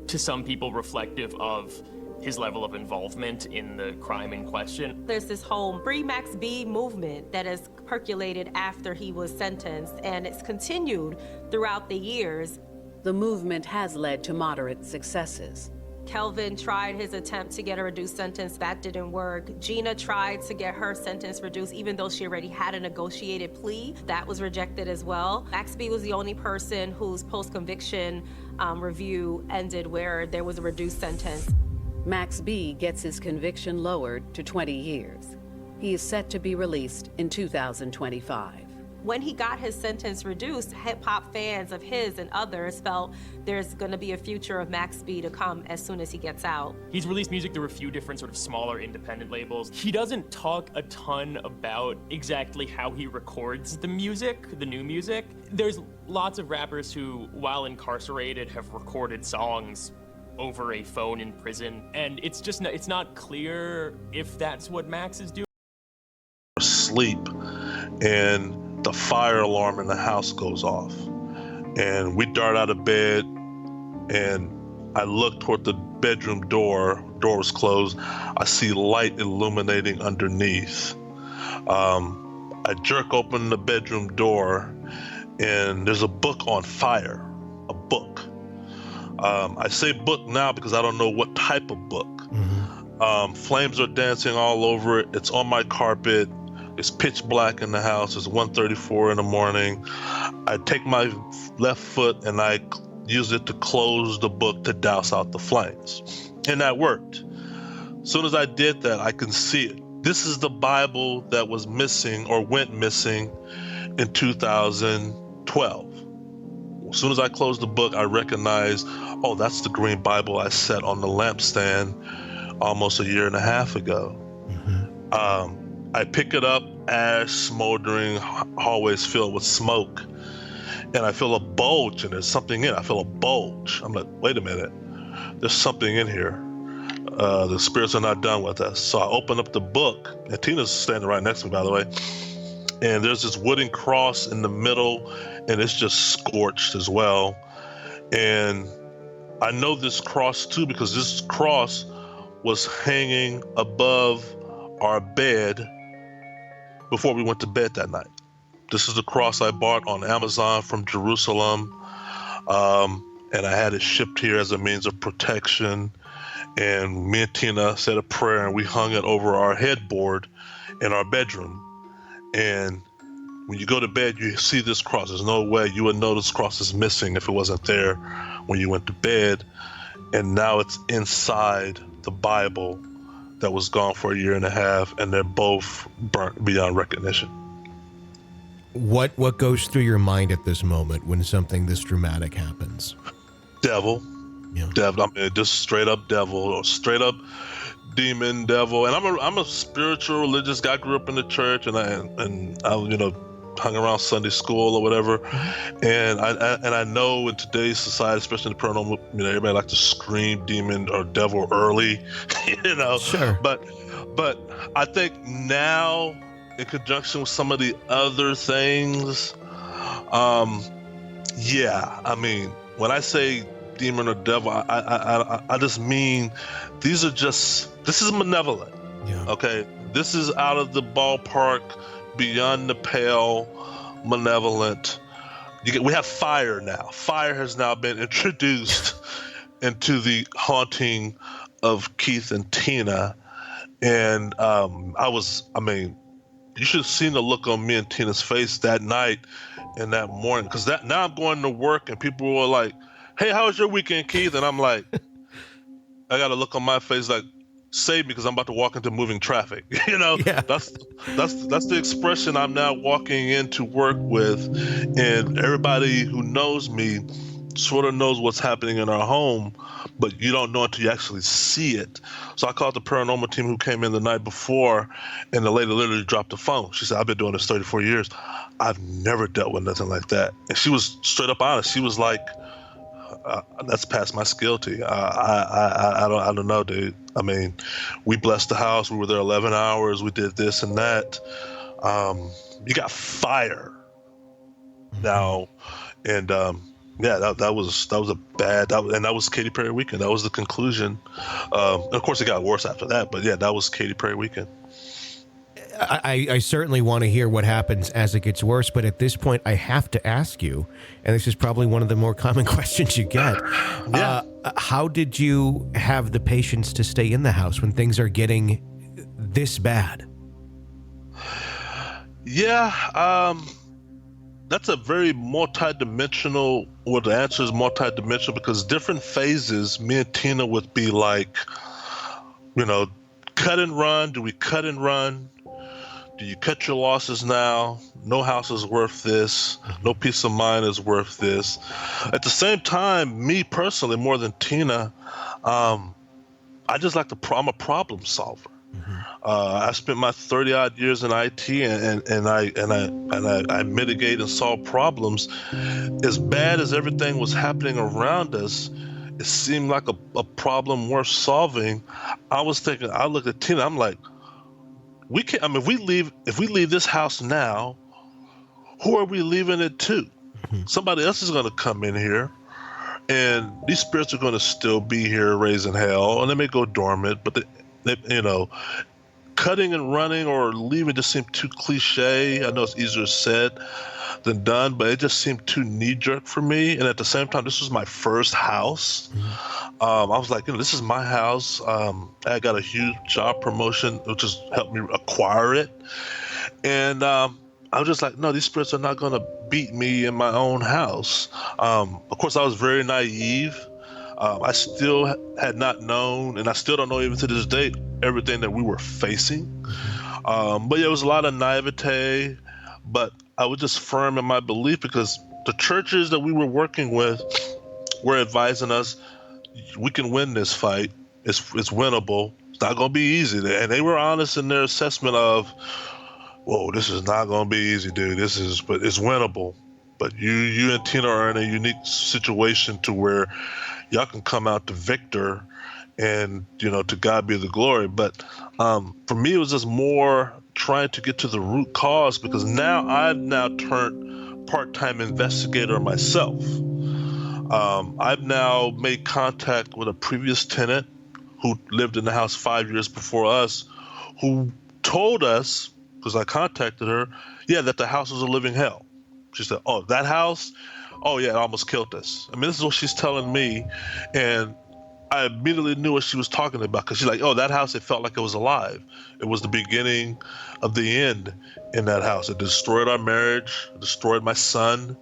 to some people, reflective of his level of involvement in the crime in question. There's this whole Free Max B movement that has percolated after he was sentenced, and it's continued throughout the years. The movement has led to moderate successes. Kelvin tried his attempt to get a reduced sentence. That didn't work. Gina tried to get her sentence reduced, even though she already had a negotiated plea. That was rejected as well. Max B was the only person whose post-conviction review ended where there was a reduced sentence. Max B gets his conviction lowered to 20 years. He is set to be released in 2025. When he got his sentence reduced, hip-hop fans of his and others felt there's going to be a future of Max B to come as soon as he gets out. He's released music through a few different sort of smaller independent labels. He doesn't talk a ton about exactly how he records the music, the new music. There's lots of rappers who, while incarcerated, have recorded songs over a phone in prison, and it's not clear if that's what Max is doing. Sleep, and the fire alarm in the house goes off, and we dart out of bed, and I look toward the bedroom door was closed. I see light illuminating underneath. I jerk open the bedroom door, and there's a book on fire, a book. I say book now because I don't know what type of book. Flames are dancing all over it. It's on my carpet. It's pitch black in the house. It's 1:34 in the morning. I take my left foot and I use it to close the book to douse out the flames. And that worked. As soon as I did that, I can see it. This is the Bible that was missing or went missing in 2012. As soon as I closed the book, I recognized, oh, that's the green Bible I set on the lampstand almost a year and a half ago. I pick it up, ash, smoldering, hallways filled with smoke, and I feel a bulge, and there's something in it. I feel a bulge. I'm like, wait a minute, there's something in here. The spirits are not done with us. So I open up the book, and Tina's standing right next to me, by the way, and there's this wooden cross in the middle, and it's just scorched as well. And I know this cross too because this cross was hanging above our bed before we went to bed that night. This is the cross I bought on Amazon from Jerusalem, and I had it shipped here as a means of protection. And me and Tina said a prayer, and we hung it over our headboard in our bedroom. And when you go to bed, you see this cross. There's no way you would know this cross is missing if it wasn't there when you went to bed. And now it's inside the Bible that was gone for a year and a half, and they're both burnt beyond recognition. What goes through your mind at this moment when something this dramatic happens? Devil. Yeah. Devil. I mean, just straight up devil, or straight up demon, devil. And I'm a spiritual, religious guy. I grew up in the church, and I hung around Sunday school or whatever. And I know in today's society, especially in the paranormal, everybody like to scream demon or devil early, Sure. But I think now, in conjunction with some of the other things, I mean, when I say demon or devil, I just mean this is malevolent. Yeah. Okay, this is out of the ballpark, beyond the pale, malevolent. We have fire now. Fire has now been introduced into the haunting of Keith and Tina, and you should have seen the look on me and Tina's face that night and that morning, because now I'm going to work and people were like, "Hey, how was your weekend, Keith?" And I'm like, I got a look on my face like, "Save me, because I'm about to walk into moving traffic." Yeah. That's the expression I'm now walking into work with, and everybody who knows me sort of knows what's happening in our home, but you don't know until you actually see it. So I called the paranormal team who came in the night before, and the lady literally dropped the phone. She said, "I've been doing this 34 years. I've never dealt with nothing like that." And she was straight up honest. She was like, "That's past my skill to you. I don't know, dude. I mean, we blessed the house. We were there 11 hours. We did this and that. You got fire now." And that was a bad, and that was Katy Perry weekend. That was the conclusion. Of course, it got worse after that, but yeah, that was Katy Perry weekend. I certainly want to hear what happens as it gets worse, but at this point, I have to ask you, and this is probably one of the more common questions you get. Yeah. How did you have the patience to stay in the house when things are getting this bad? Yeah, that's a very multi-dimensional, well, the answer is multi-dimensional, because different phases, me and Tina would be like, cut and run. Do we cut and run? Do you cut your losses now? No house is worth this. No peace of mind is worth this. At the same time, me personally, more than Tina, I just like I'm a problem solver. I spent my 30-odd years in IT, and I mitigate and solve problems. As bad as everything was happening around us, it seemed like a problem worth solving. I looked at Tina, I'm like, we can't. I mean, if we leave this house now, who are we leaving it to? Somebody else is going to come in here, and these spirits are going to still be here raising hell, and they may go dormant, but they cutting and running or leaving just seemed too cliche. I know it's easier said than done, but it just seemed too knee-jerk for me. And at the same time, this was my first house. I was like, this is my house. I got a huge job promotion, which has helped me acquire it. And I was just like, no, these spirits are not going to beat me in my own house. Of course, I was very naive. I still had not known, and I still don't know even to this day, everything that we were facing. But yeah, it was a lot of naivete, but I was just firm in my belief because the churches that we were working with were advising us, we can win this fight. It's winnable. It's not going to be easy. And they were honest in their assessment of, whoa, this is not going to be easy, dude. But it's winnable. But you and Tina are in a unique situation to where y'all can come out the victor, and to God be the glory. But for me, it was just more trying to get to the root cause, because now I've turned part-time investigator myself. I've now made contact with a previous tenant who lived in the house 5 years before us, who told us, because I contacted her, that the house was a living hell. She said, oh, that house? Oh, yeah, it almost killed us. I mean, this is what she's telling me. And I immediately knew what she was talking about, because she's like, oh, that house, it felt like it was alive. It was the beginning of the end in that house. It destroyed our marriage. It destroyed my son.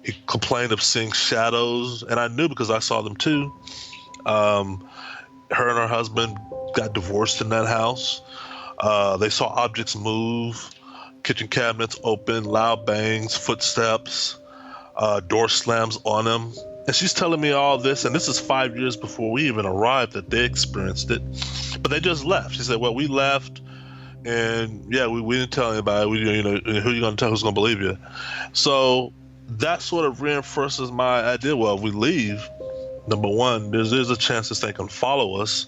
He complained of seeing shadows, and I knew because I saw them too. Her and her husband got divorced in that house. They saw objects move, kitchen cabinets open, loud bangs, footsteps, door slams on them. And she's telling me all this, and this is 5 years before we even arrived that they experienced it. But they just left. She said, well, we left, and we didn't tell anybody. Who are you going to tell? Who's going to believe you? So that sort of reinforces my idea. Well, if we leave, number one, there's a chance this thing can follow us.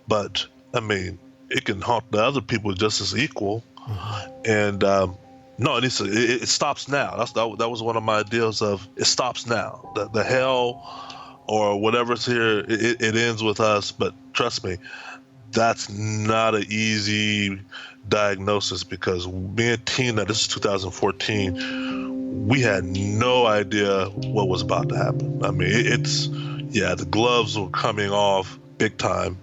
But, I mean, it can haunt the other people just as equal. And no, it stops now. That was one of my ideas of it stops now. The hell or whatever's here, it ends with us. But trust me, that's not an easy diagnosis, because me and Tina, this is 2014, we had no idea what was about to happen. I mean, the gloves were coming off big time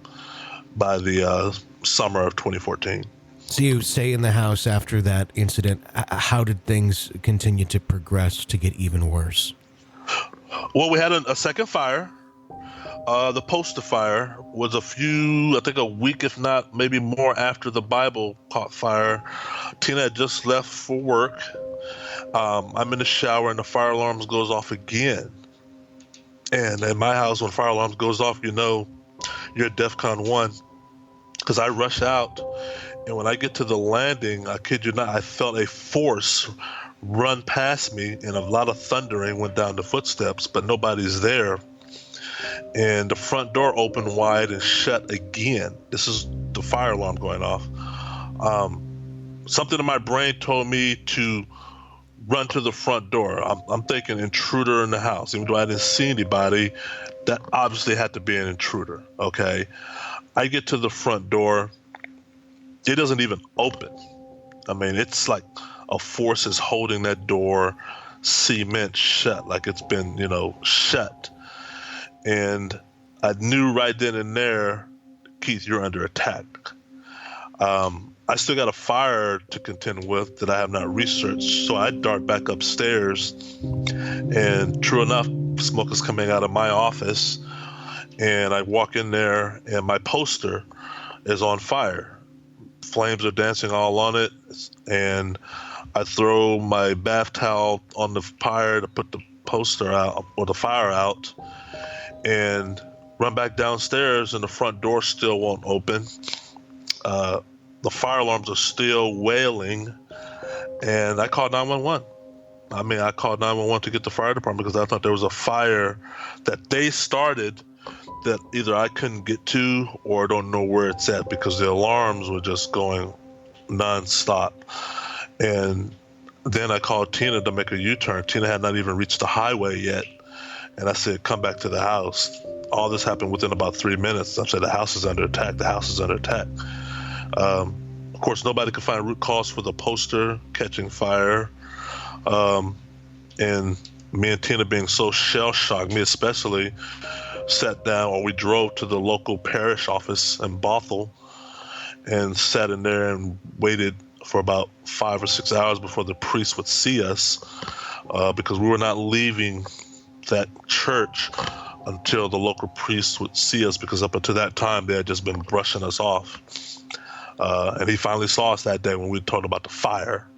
by the summer of 2014. So you stay in the house after that incident. How did things continue to progress to get even worse? Well, we had a second fire. The poster fire was a week, if not maybe more, after the Bible caught fire. Tina had just left for work. I'm in the shower and the fire alarms goes off again. And in my house, when fire alarms goes off, you're at DEFCON 1, because I rush out. And when I get to the landing, I kid you not, I felt a force run past me, and a lot of thundering went down the footsteps, but nobody's there. And the front door opened wide and shut again. This is the fire alarm going off. Something in my brain told me to run to the front door. I'm thinking intruder in the house. Even though I didn't see anybody, that obviously had to be an intruder, okay? I get to the front door. It doesn't even open. I mean, it's like a force is holding that door cement shut, like it's been, shut. And I knew right then and there, Keith, you're under attack. I still got a fire to contend with that I have not researched. So I dart back upstairs, and true enough, smoke is coming out of my office. And I walk in there, and my poster is on fire. Flames are dancing all on it, and I throw my bath towel on the fire to put the poster out, or the fire out, and run back downstairs, and the front door still won't open. The fire alarms are still wailing, and I called 911. I mean, I called 911 to get the fire department, because I thought there was a fire that they started that either I couldn't get to or don't know where it's at, because the alarms were just going nonstop. And then I called Tina to make a U-turn. Tina had not even reached the highway yet. And I said, come back to the house. All this happened within about 3 minutes. I said, the house is under attack. The house is under attack. Of course, nobody could find root cause for the poster catching fire. And me and Tina, being so shell-shocked, me especially, sat down, or we drove to the local parish office in Bothell and sat in there and waited for about 5 or 6 hours before the priest would see us, because we were not leaving that church until the local priest would see us, because up until that time they had just been brushing us off. And he finally saw us that day when we told him about the fire.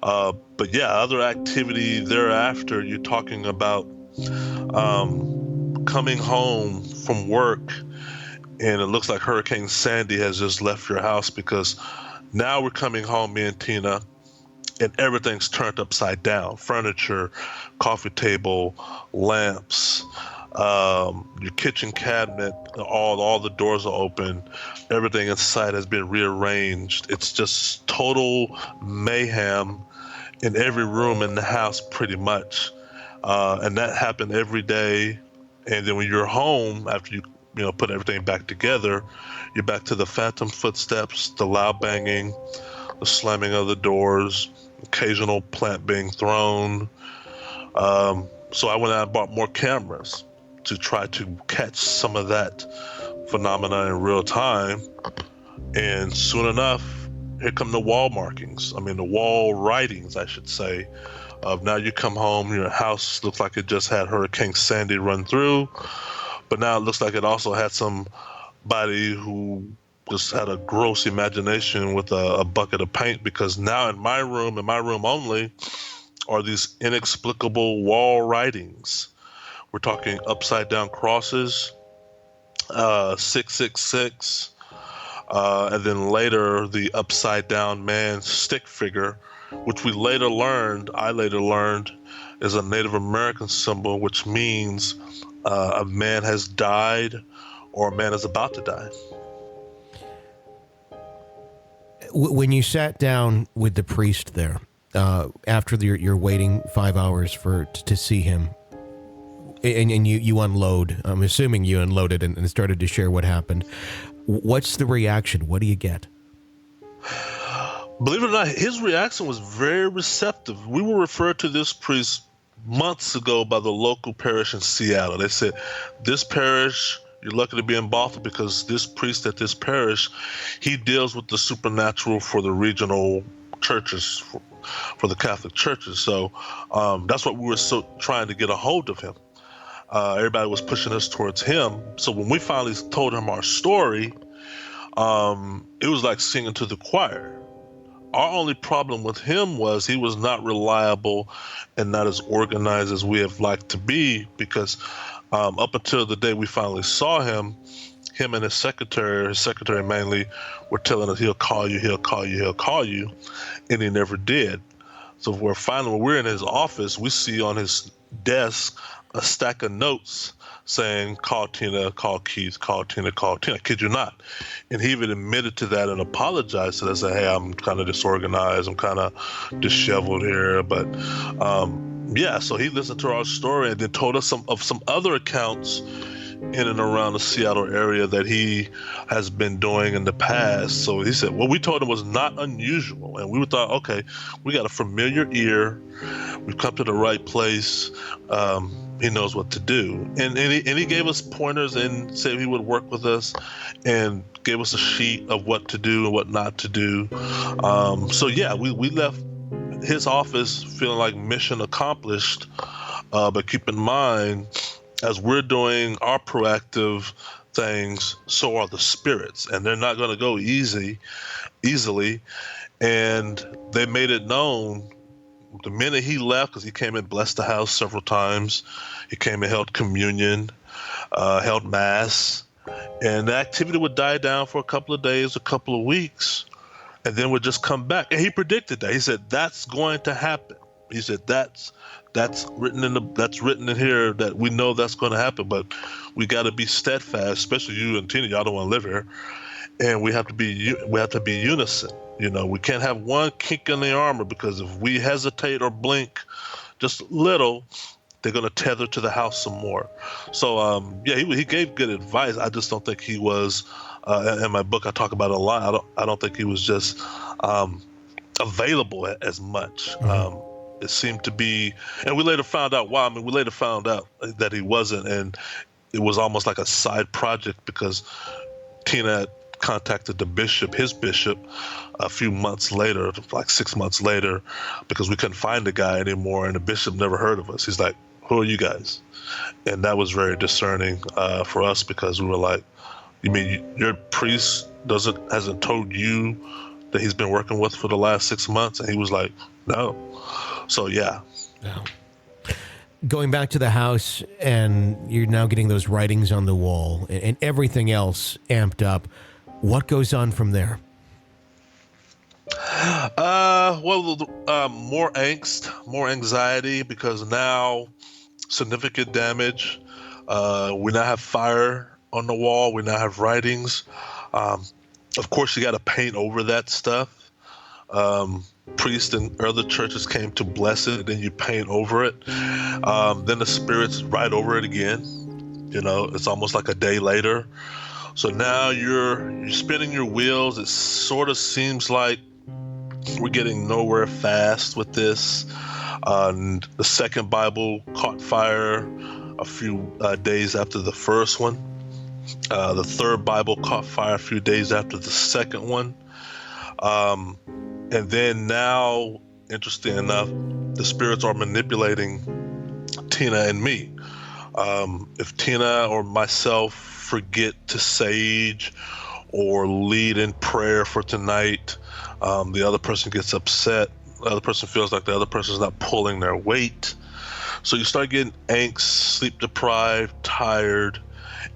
But yeah, other activity thereafter, you're talking about coming home from work and it looks like Hurricane Sandy has just left your house, because now we're coming home, me and Tina, and everything's turned upside down. Furniture, coffee table, lamps, your kitchen cabinet, all the doors are open. Everything inside has been rearranged. It's just total mayhem in every room in the house, pretty much. And that happened every day. And then when you're home, after you put everything back together, you're back to the phantom footsteps, the loud banging, the slamming of the doors, occasional plant being thrown. So I went out and bought more cameras to try to catch some of that phenomena in real time. And soon enough, here come the wall markings. I mean, the wall writings, I should say, of now you come home, your house looks like it just had Hurricane Sandy run through, but now it looks like it also had somebody who just had a gross imagination with a bucket of paint, because now in my room only, are these inexplicable wall writings. We're talking upside down crosses, 666, and then later the upside down man stick figure, which I later learned is a Native American symbol, which means a man has died or a man is about to die. When you sat down with the priest there, after you're waiting 5 hours to see him, and you unload, I'm assuming you unloaded and started to share what happened. What's the reaction? What do you get? Believe it or not, his reaction was very receptive. We were referred to this priest months ago by the local parish in Seattle. They said, this parish, you're lucky to be in Bothell, because this priest at this parish, he deals with the supernatural for the regional churches, for the Catholic churches. So that's what we were trying to get a hold of him. Everybody was pushing us towards him. So when we finally told him our story, it was like singing to the choir. Our only problem with him was he was not reliable and not as organized as we have liked to be, because up until the day we finally saw him and his secretary mainly, were telling us he'll call you, and he never did. So when we're in his office, we see on his desk a stack of notes saying, call Tina, call Keith, call Tina, call Tina. I kid you not. And he even admitted to that and apologized to us, said, hey, I'm kind of disorganized, I'm kind of disheveled here. But yeah, so he listened to our story and then told us some other accounts in and around the Seattle area that he has been doing in the past. So he said, what we told him was not unusual. And we thought, okay, we got a familiar ear. We've come to the right place. He knows what to do. And he gave us pointers and said he would work with us and gave us a sheet of what to do and what not to do. So yeah, we left his office feeling like mission accomplished. But keep in mind, as we're doing our proactive things, so are the spirits, and they're not going to go easily. And they made it known the minute he left, because he came and blessed the house several times. He came and held communion, held mass, and the activity would die down for a couple of days, a couple of weeks, and then would just come back. And he predicted that. He said, that's going to happen. He said, that's written in here, that we know that's going to happen, but we got to be steadfast, especially you and Tina. Y'all don't want to live here, and we have to be unison. We can't have one kink in the armor, because if we hesitate or blink just a little, they're going to tether to the house some more. So yeah, he gave good advice. I just don't think he was. In my book, I talk about it a lot. I don't think he was just available as much. Mm-hmm. It seemed to be, and we later found out why. We later found out that he wasn't, and it was almost like a side project, because Tina contacted the bishop, his bishop, a few months later, like 6 months later, because we couldn't find the guy anymore, and the bishop never heard of us. He's like, "Who are you guys?" And that was very discerning for us, because we were like, "You mean your priest hasn't told you that he's been working with for the last 6 months?" And he was like, "No." So yeah. Going back to the house, and you're now getting those writings on the wall and everything else amped up. What goes on from there? More angst, more anxiety, because now significant damage. We now have fire on the wall. We now have writings. Of course, you got to paint over that stuff. Priests and other churches came to bless it, then you paint over it. Then the spirits write over it again. It's almost like a day later. So now you're spinning your wheels. It sort of seems like we're getting nowhere fast with this. The second Bible caught fire a few days after the first one. The third Bible caught fire a few days after the second one. And then now, interesting enough, the spirits are manipulating Tina and me. If Tina or myself forget to sage or lead in prayer for tonight, the other person gets upset. The other person feels like the other person's not pulling their weight. So you start getting angst, sleep deprived, tired.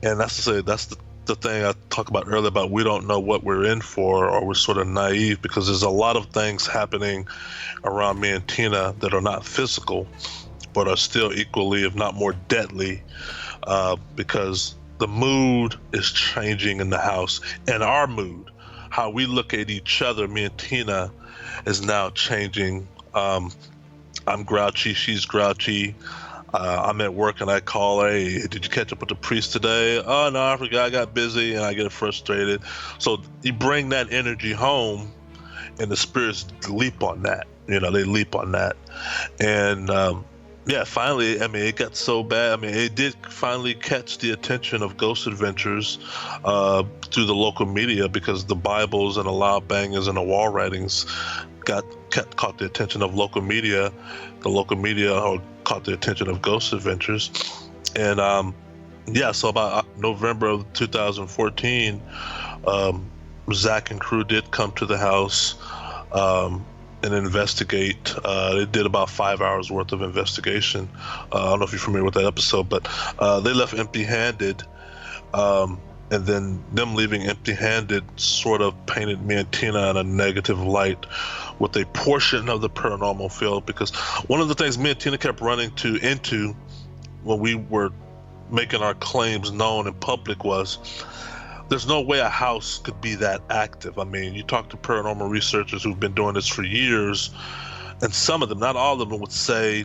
And that's the thing I talked about earlier about we don't know what we're in for, or we're sort of naive, because there's a lot of things happening around me and Tina that are not physical, but are still equally, if not more deadly, because the mood is changing in the house, and our mood, how we look at each other, me and Tina, is now changing. I'm grouchy, she's grouchy. I'm at work and I call her, "Hey, did you catch up with the priest today?" "Oh, no, I forgot, I got busy," and I get frustrated. So you bring that energy home, and the spirits leap on that. They leap on that. And finally, it got so bad. It did finally catch the attention of Ghost Adventures through the local media, because the Bibles and the loud bangers and the wall writings caught the attention of local media. The local media caught the attention of Ghost Adventures. And so about November of 2014, Zach and crew did come to the house and investigate. They did about 5 hours worth of investigation. I don't know if you're familiar with that episode, but they left empty-handed. And then them leaving empty-handed sort of painted me and Tina in a negative light with a portion of the paranormal field, because one of the things me and Tina kept running into when we were making our claims known in public was, there's no way a house could be that active. You talk to paranormal researchers who've been doing this for years, and some of them, not all of them, would say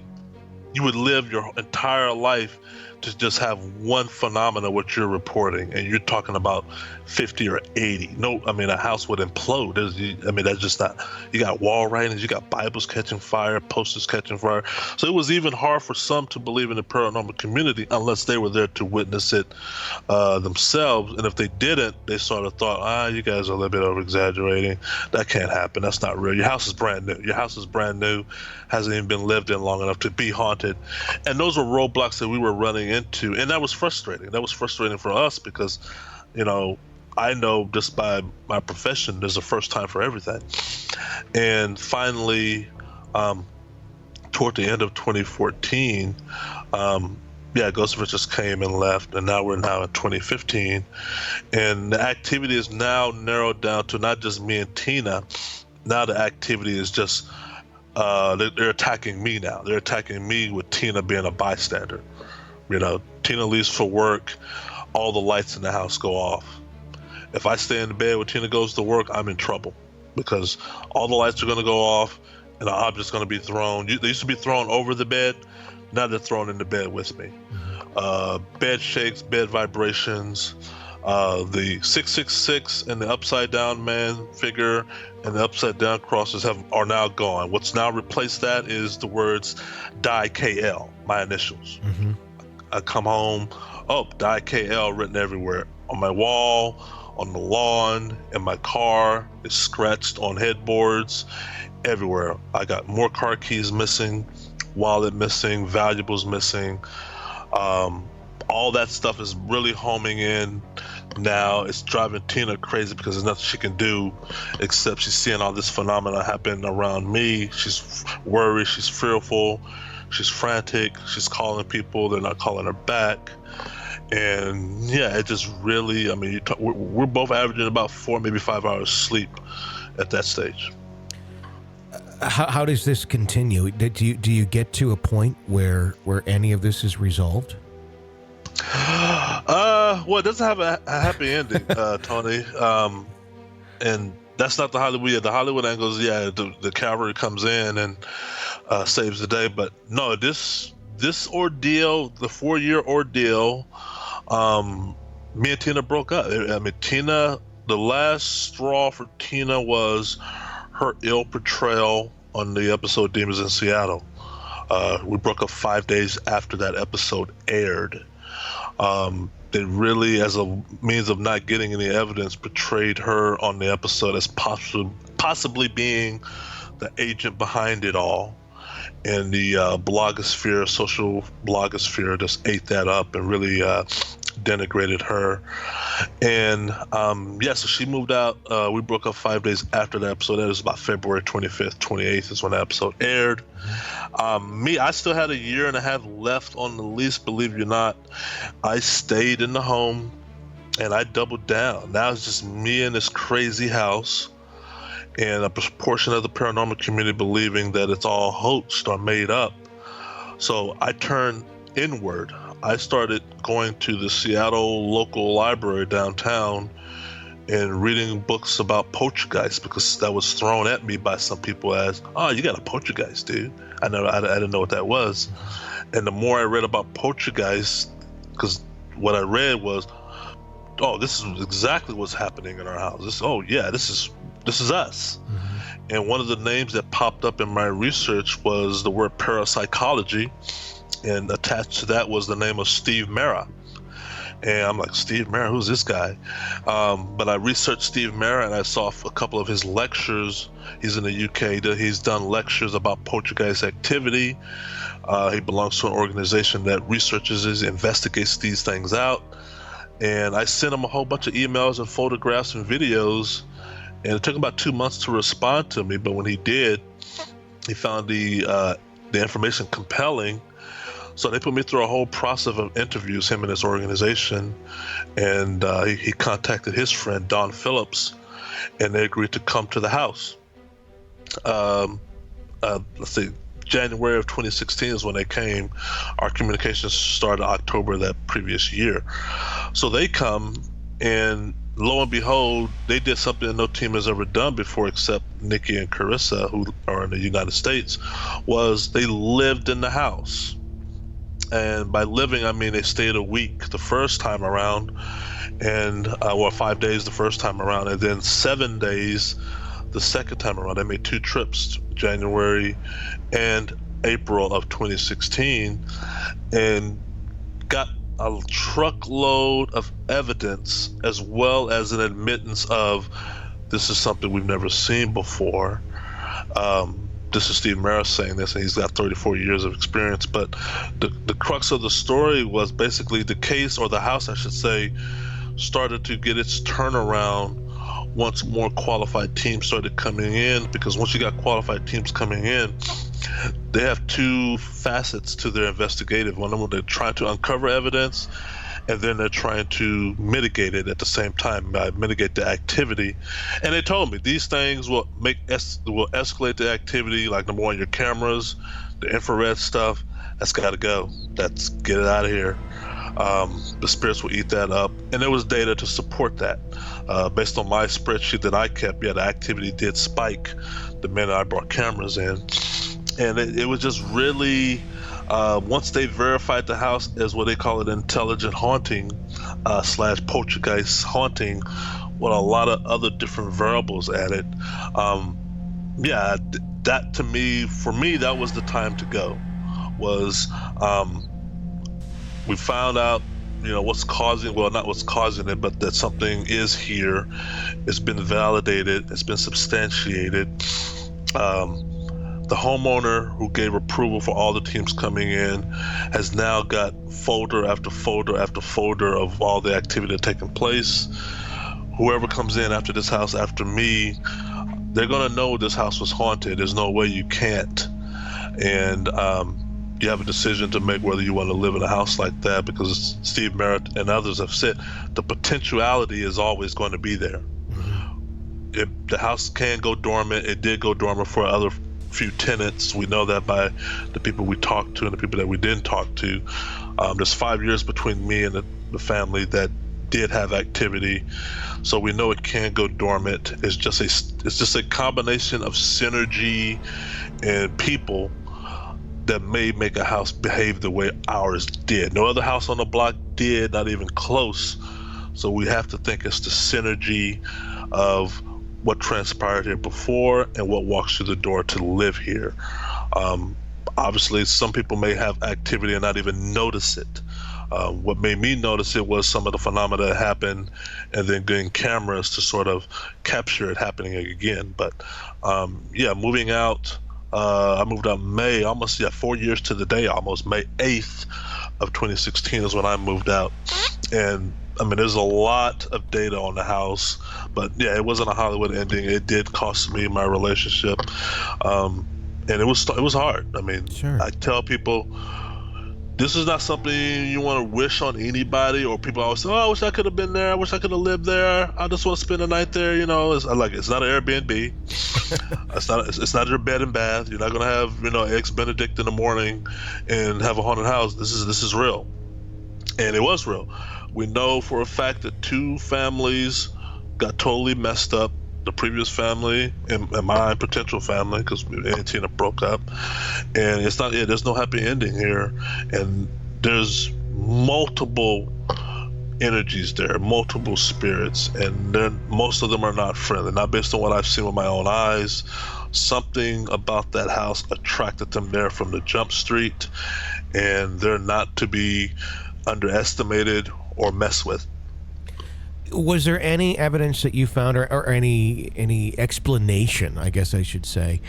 you would live your entire life to just have one phenomena what you're reporting, and you're talking about 50 or 80. No, a house would implode. That's just not. You got wall writings, you got Bibles catching fire, posters catching fire. So it was even hard for some to believe in the paranormal community unless they were there to witness it themselves. And if they didn't, they sort of thought, you guys are a little bit over exaggerating. That can't happen. That's not real. Your house is brand new. Hasn't even been lived in long enough to be haunted. And those were roadblocks that we were running into, and that was frustrating. That was frustrating for us, because I know just by my profession there's a first time for everything. And finally, toward the end of 2014, Ghost Adventures came and left, and now we're in 2015, and the activity is now narrowed down to not just me and Tina. Now the activity is just they're attacking me now. They're attacking me with Tina being a bystander. Tina leaves for work, all the lights in the house go off. If I stay in the bed when Tina goes to work, I'm in trouble, because all the lights are going to go off and an object's going to be thrown. They used to be thrown over the bed. Now they're thrown in the bed with me. Bed shakes, bed vibrations. The 666 and the upside down man figure and the upside down crosses are now gone. What's now replaced that is the words Die KL, my initials. I come home, Die KL written everywhere on my wall, on the lawn, in my car. It's scratched on headboards, everywhere. I got more car keys missing, wallet missing, valuables missing. All that stuff is really homing in now. It's driving Tina crazy because there's nothing she can do except she's seeing all this phenomena happen around me. She's worried, she's fearful, she's frantic, she's calling people, they're not calling her back. And yeah, it just really, I mean, we're both averaging about 4, maybe 5 hours sleep at that stage. How does this continue? Do you get to a point where any of this is resolved? Well, it doesn't have a happy ending, Tony. And that's not the Hollywood. The Hollywood angle is, the cavalry comes in and saves the day. But no, this ordeal, the 4-year ordeal, me and Tina broke up. I mean, Tina, the last straw for Tina was her ill portrayal on the episode Demons in Seattle. We broke up 5 days after that episode aired. They really, as a means of not getting any evidence, portrayed her on the episode as possibly being the agent behind it all. And the blogosphere, social blogosphere, just ate that up and really denigrated her. And so she moved out. We broke up 5 days after that episode. That was about February 25th, 28th is when that episode aired. I still had 1.5 years left on the lease, believe it or not. I stayed in the home and I doubled down. Now it's just me in this crazy house, and a portion of the paranormal community believing that it's all hoaxed or made up. So I turned inward. I started going to the Seattle local library downtown and reading books about poltergeists, because that was thrown at me by some people as, oh, you got a poltergeist, dude. I didn't know what that was. And the more I read about poltergeists, because what I read was, oh, this is exactly what's happening in our house. This is us. Mm-hmm. And one of the names that popped up in my research was the word parapsychology, and attached to that was the name of Steve Mera. And I'm like, Steve Mera, who's this guy? But I researched Steve Mera and I saw a couple of his lectures. He's in the UK. He's done lectures about poltergeist activity. He belongs to an organization that researches, investigates these things out. And I sent him a whole bunch of emails and photographs and videos. And it took about 2 months to respond to me. But when he did, he found the information compelling. So they put me through a whole process of interviews, him and his organization, and he contacted his friend, Don Phillips, and they agreed to come to the house. January of 2016 is when they came. Our communications started October that previous year. So they come, and lo and behold, they did something that no team has ever done before except Nikki and Carissa, who are in the United States, was they lived in the house. And by living, I mean they stayed a week the first time around, and 5 days the first time around, and then 7 days the second time around. They made 2 trips, January and April of 2016, and got a truckload of evidence as well as an admittance of this is something we've never seen before. This is Steve Mera saying this, and he's got 34 years of experience. But the crux of the story was basically the case, or the house, I should say, started to get its turnaround once more qualified teams started coming in. Because once you got qualified teams coming in, they have 2 facets to their investigative. One of them, they're trying to uncover evidence, and then they're trying to mitigate it at the same time, mitigate the activity. And they told me these things will escalate the activity. Like, number one, your cameras, the infrared stuff, that's got to go. That's get it out of here. The spirits will eat that up. And there was data to support that. Based on my spreadsheet that I kept, the activity did spike the minute I brought cameras in. And it was just really, once they verified the house as what they call it, intelligent haunting / poltergeist haunting, with a lot of other different variables added. That to me, for me, that was the time to go. We found out what's causing, well, not what's causing it, but that something is here. It's been validated. It's been substantiated. The homeowner who gave approval for all the teams coming in has now got folder after folder after folder of all the activity taking place. Whoever comes in after this house, after me, they're going to know this house was haunted. There's no way you can't. And you have a decision to make whether you want to live in a house like that, because Steve Merritt and others have said the potentiality is always going to be there. The house can go dormant. It did go dormant for other few tenants. We know that by the people we talked to and the people that we didn't talk to. There's 5 years between me and the family that did have activity, so we know it can go dormant. It's just a combination of synergy and people that may make a house behave the way ours did. No other house on the block did, not even close. So we have to think it's the synergy of what transpired here before and what walks through the door to live here. Obviously, some people may have activity and not even notice it. What made me notice it was some of the phenomena that happened, and then getting cameras to sort of capture it happening again. But moving out, I moved out May, 4 years to the day, almost May 8th of 2016 is when I moved out. And I mean, there's a lot of data on the house, but yeah, it wasn't a Hollywood ending. It did cost me my relationship, and it was hard. I mean, sure. I tell people, this is not something you want to wish on anybody, or people always say, oh, I wish I could have been there. I wish I could have lived there. I just want to spend the night there. It's not an Airbnb. It's not your bed and bath. You're not going to have, eggs Benedict in the morning and have a haunted house. This is real. And it was real. We know for a fact that 2 families got totally messed up. The previous family and my potential family, because me and Tina broke up, and there's no happy ending here, and there's multiple energies there, multiple spirits, and most of them are not friendly. Not based on what I've seen with my own eyes. Something about that house attracted them there from the jump street, and they're not to be underestimated or messed with. Was there any evidence that you found, or any explanation, I guess I should say,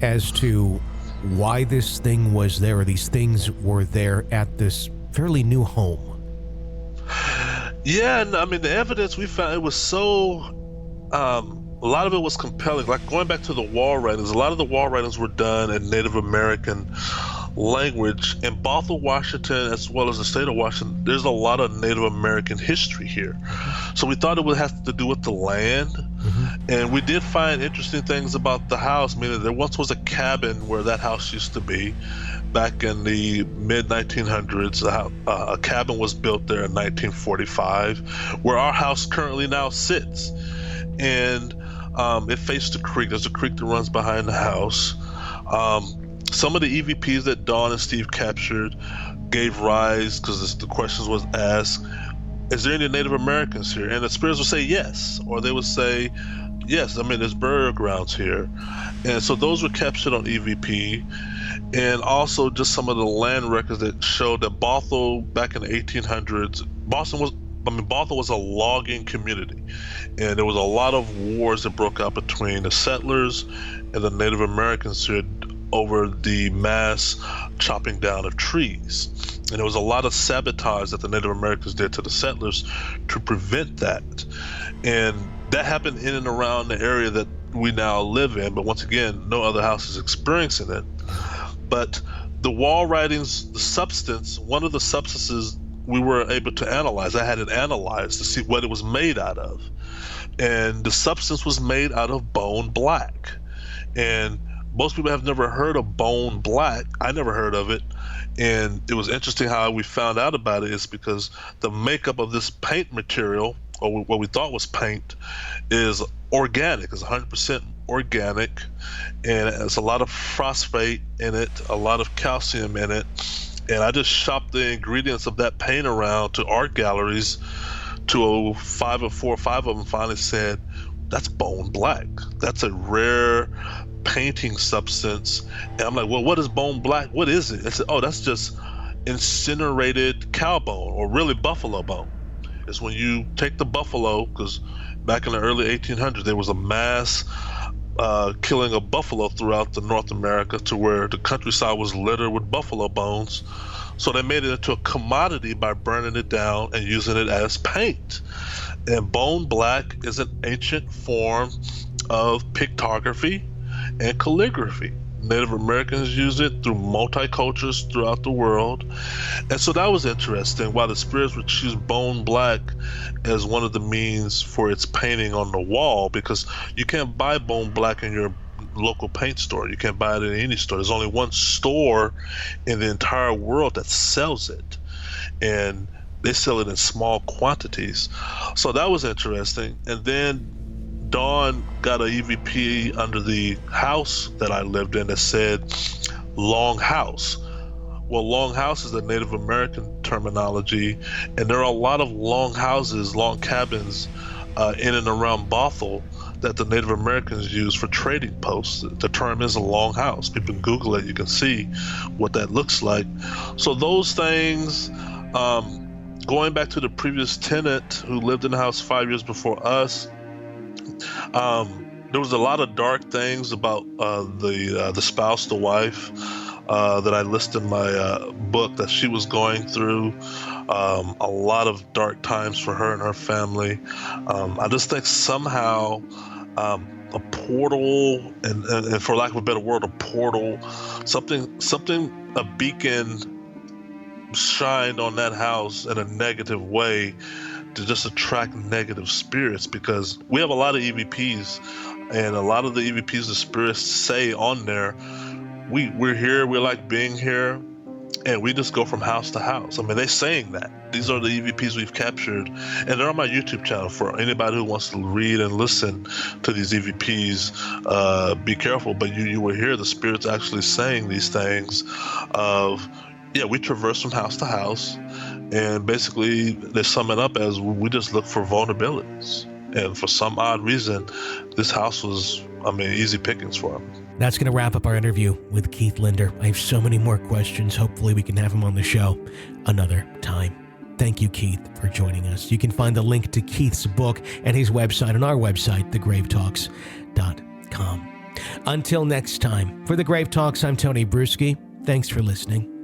as to why this thing was there, or these things were there at this fairly new home? Yeah, I mean, the evidence we found, it was so, a lot of it was compelling. Like going back to the wall writings, a lot of the wall writings were done in Native American language. In Bothell, Washington, as well as the state of Washington, there's a lot of Native American history here. So we thought it would have to do with the land. And we did find interesting things about the house, meaning there once was a cabin where that house used to be. Back in the mid-1900s, a cabin was built there in 1945, where our house currently now sits. And it faced the creek. There's a creek that runs behind the house. Some of the EVPs that Dawn and Steve captured gave rise, because the questions was asked, is there any Native Americans here? And the spirits would say yes, or they would say, yes, I mean, there's burial grounds here. And so those were captured on EVP. And also just some of the land records that showed that Bothell, back in the 1800s, Bothell was a logging community. And there was a lot of wars that broke out between the settlers and the Native Americans here over the mass chopping down of trees. And there was a lot of sabotage that the Native Americans did to the settlers to prevent that. And that happened in and around the area that we now live in, but once again, no other house is experiencing it. But the wall writings, the substance, one of the substances we were able to analyze, I had it analyzed to see what it was made out of. And the substance was made out of bone black. And most people have never heard of bone black. I never heard of it. And it was interesting how we found out about it is because the makeup of this paint material, or what we thought was paint, is organic. It's 100% organic. And it's a lot of phosphate in it, a lot of calcium in it. And I just shopped the ingredients of that paint around to art galleries to 5 of them finally said, that's bone black. That's a rare painting substance. And I'm like, well, what is bone black? What is it? I said, oh, that's just incinerated cow bone, or really buffalo bone. It's when you take the buffalo, because back in the early 1800s, there was a mass killing of buffalo throughout the North America, to where the countryside was littered with buffalo bones. So they made it into a commodity by burning it down and using it as paint. And bone black is an ancient form of pictography and calligraphy. Native Americans used it through multicultures throughout the world. And so that was interesting, why the spirits would choose bone black as one of the means for its painting on the wall, because you can't buy bone black in your local paint store. You can't buy it in any store. There's only one store in the entire world that sells it, and they sell it in small quantities. So that was interesting. And then Dawn got an EVP under the house that I lived in that said long house. Well, long house is a Native American terminology, and there are a lot of long houses, long cabins in and around Bothell that the Native Americans use for trading posts. The term is a long house. People can Google it. You can see what that looks like. So those things, going back to the previous tenant who lived in the house 5 years before us, there was a lot of dark things about the spouse, the wife, that I list in my book that she was going through. A lot of dark times for her and her family. I just think somehow a portal, and for lack of a better word, a portal, a beacon shined on that house in a negative way to just attract negative spirits, because we have a lot of EVPs, and a lot of the EVPs the spirits say on there, we're here, we like being here, and we just go from house to house. I mean, they're saying that. These are the EVPs we've captured, and they're on my YouTube channel for anybody who wants to read and listen to these EVPs. Be careful, but you will hear the spirits actually saying these things of, yeah, we traverse from house to house, and basically they sum it up as we just look for vulnerabilities. And for some odd reason, this house was, easy pickings for them. That's going to wrap up our interview with Keith Linder. I have so many more questions. Hopefully we can have him on the show another time. Thank you, Keith, for joining us. You can find the link to Keith's book and his website on our website, thegravetalks.com. Until next time, for The Grave Talks, I'm Tony Bruschi. Thanks for listening.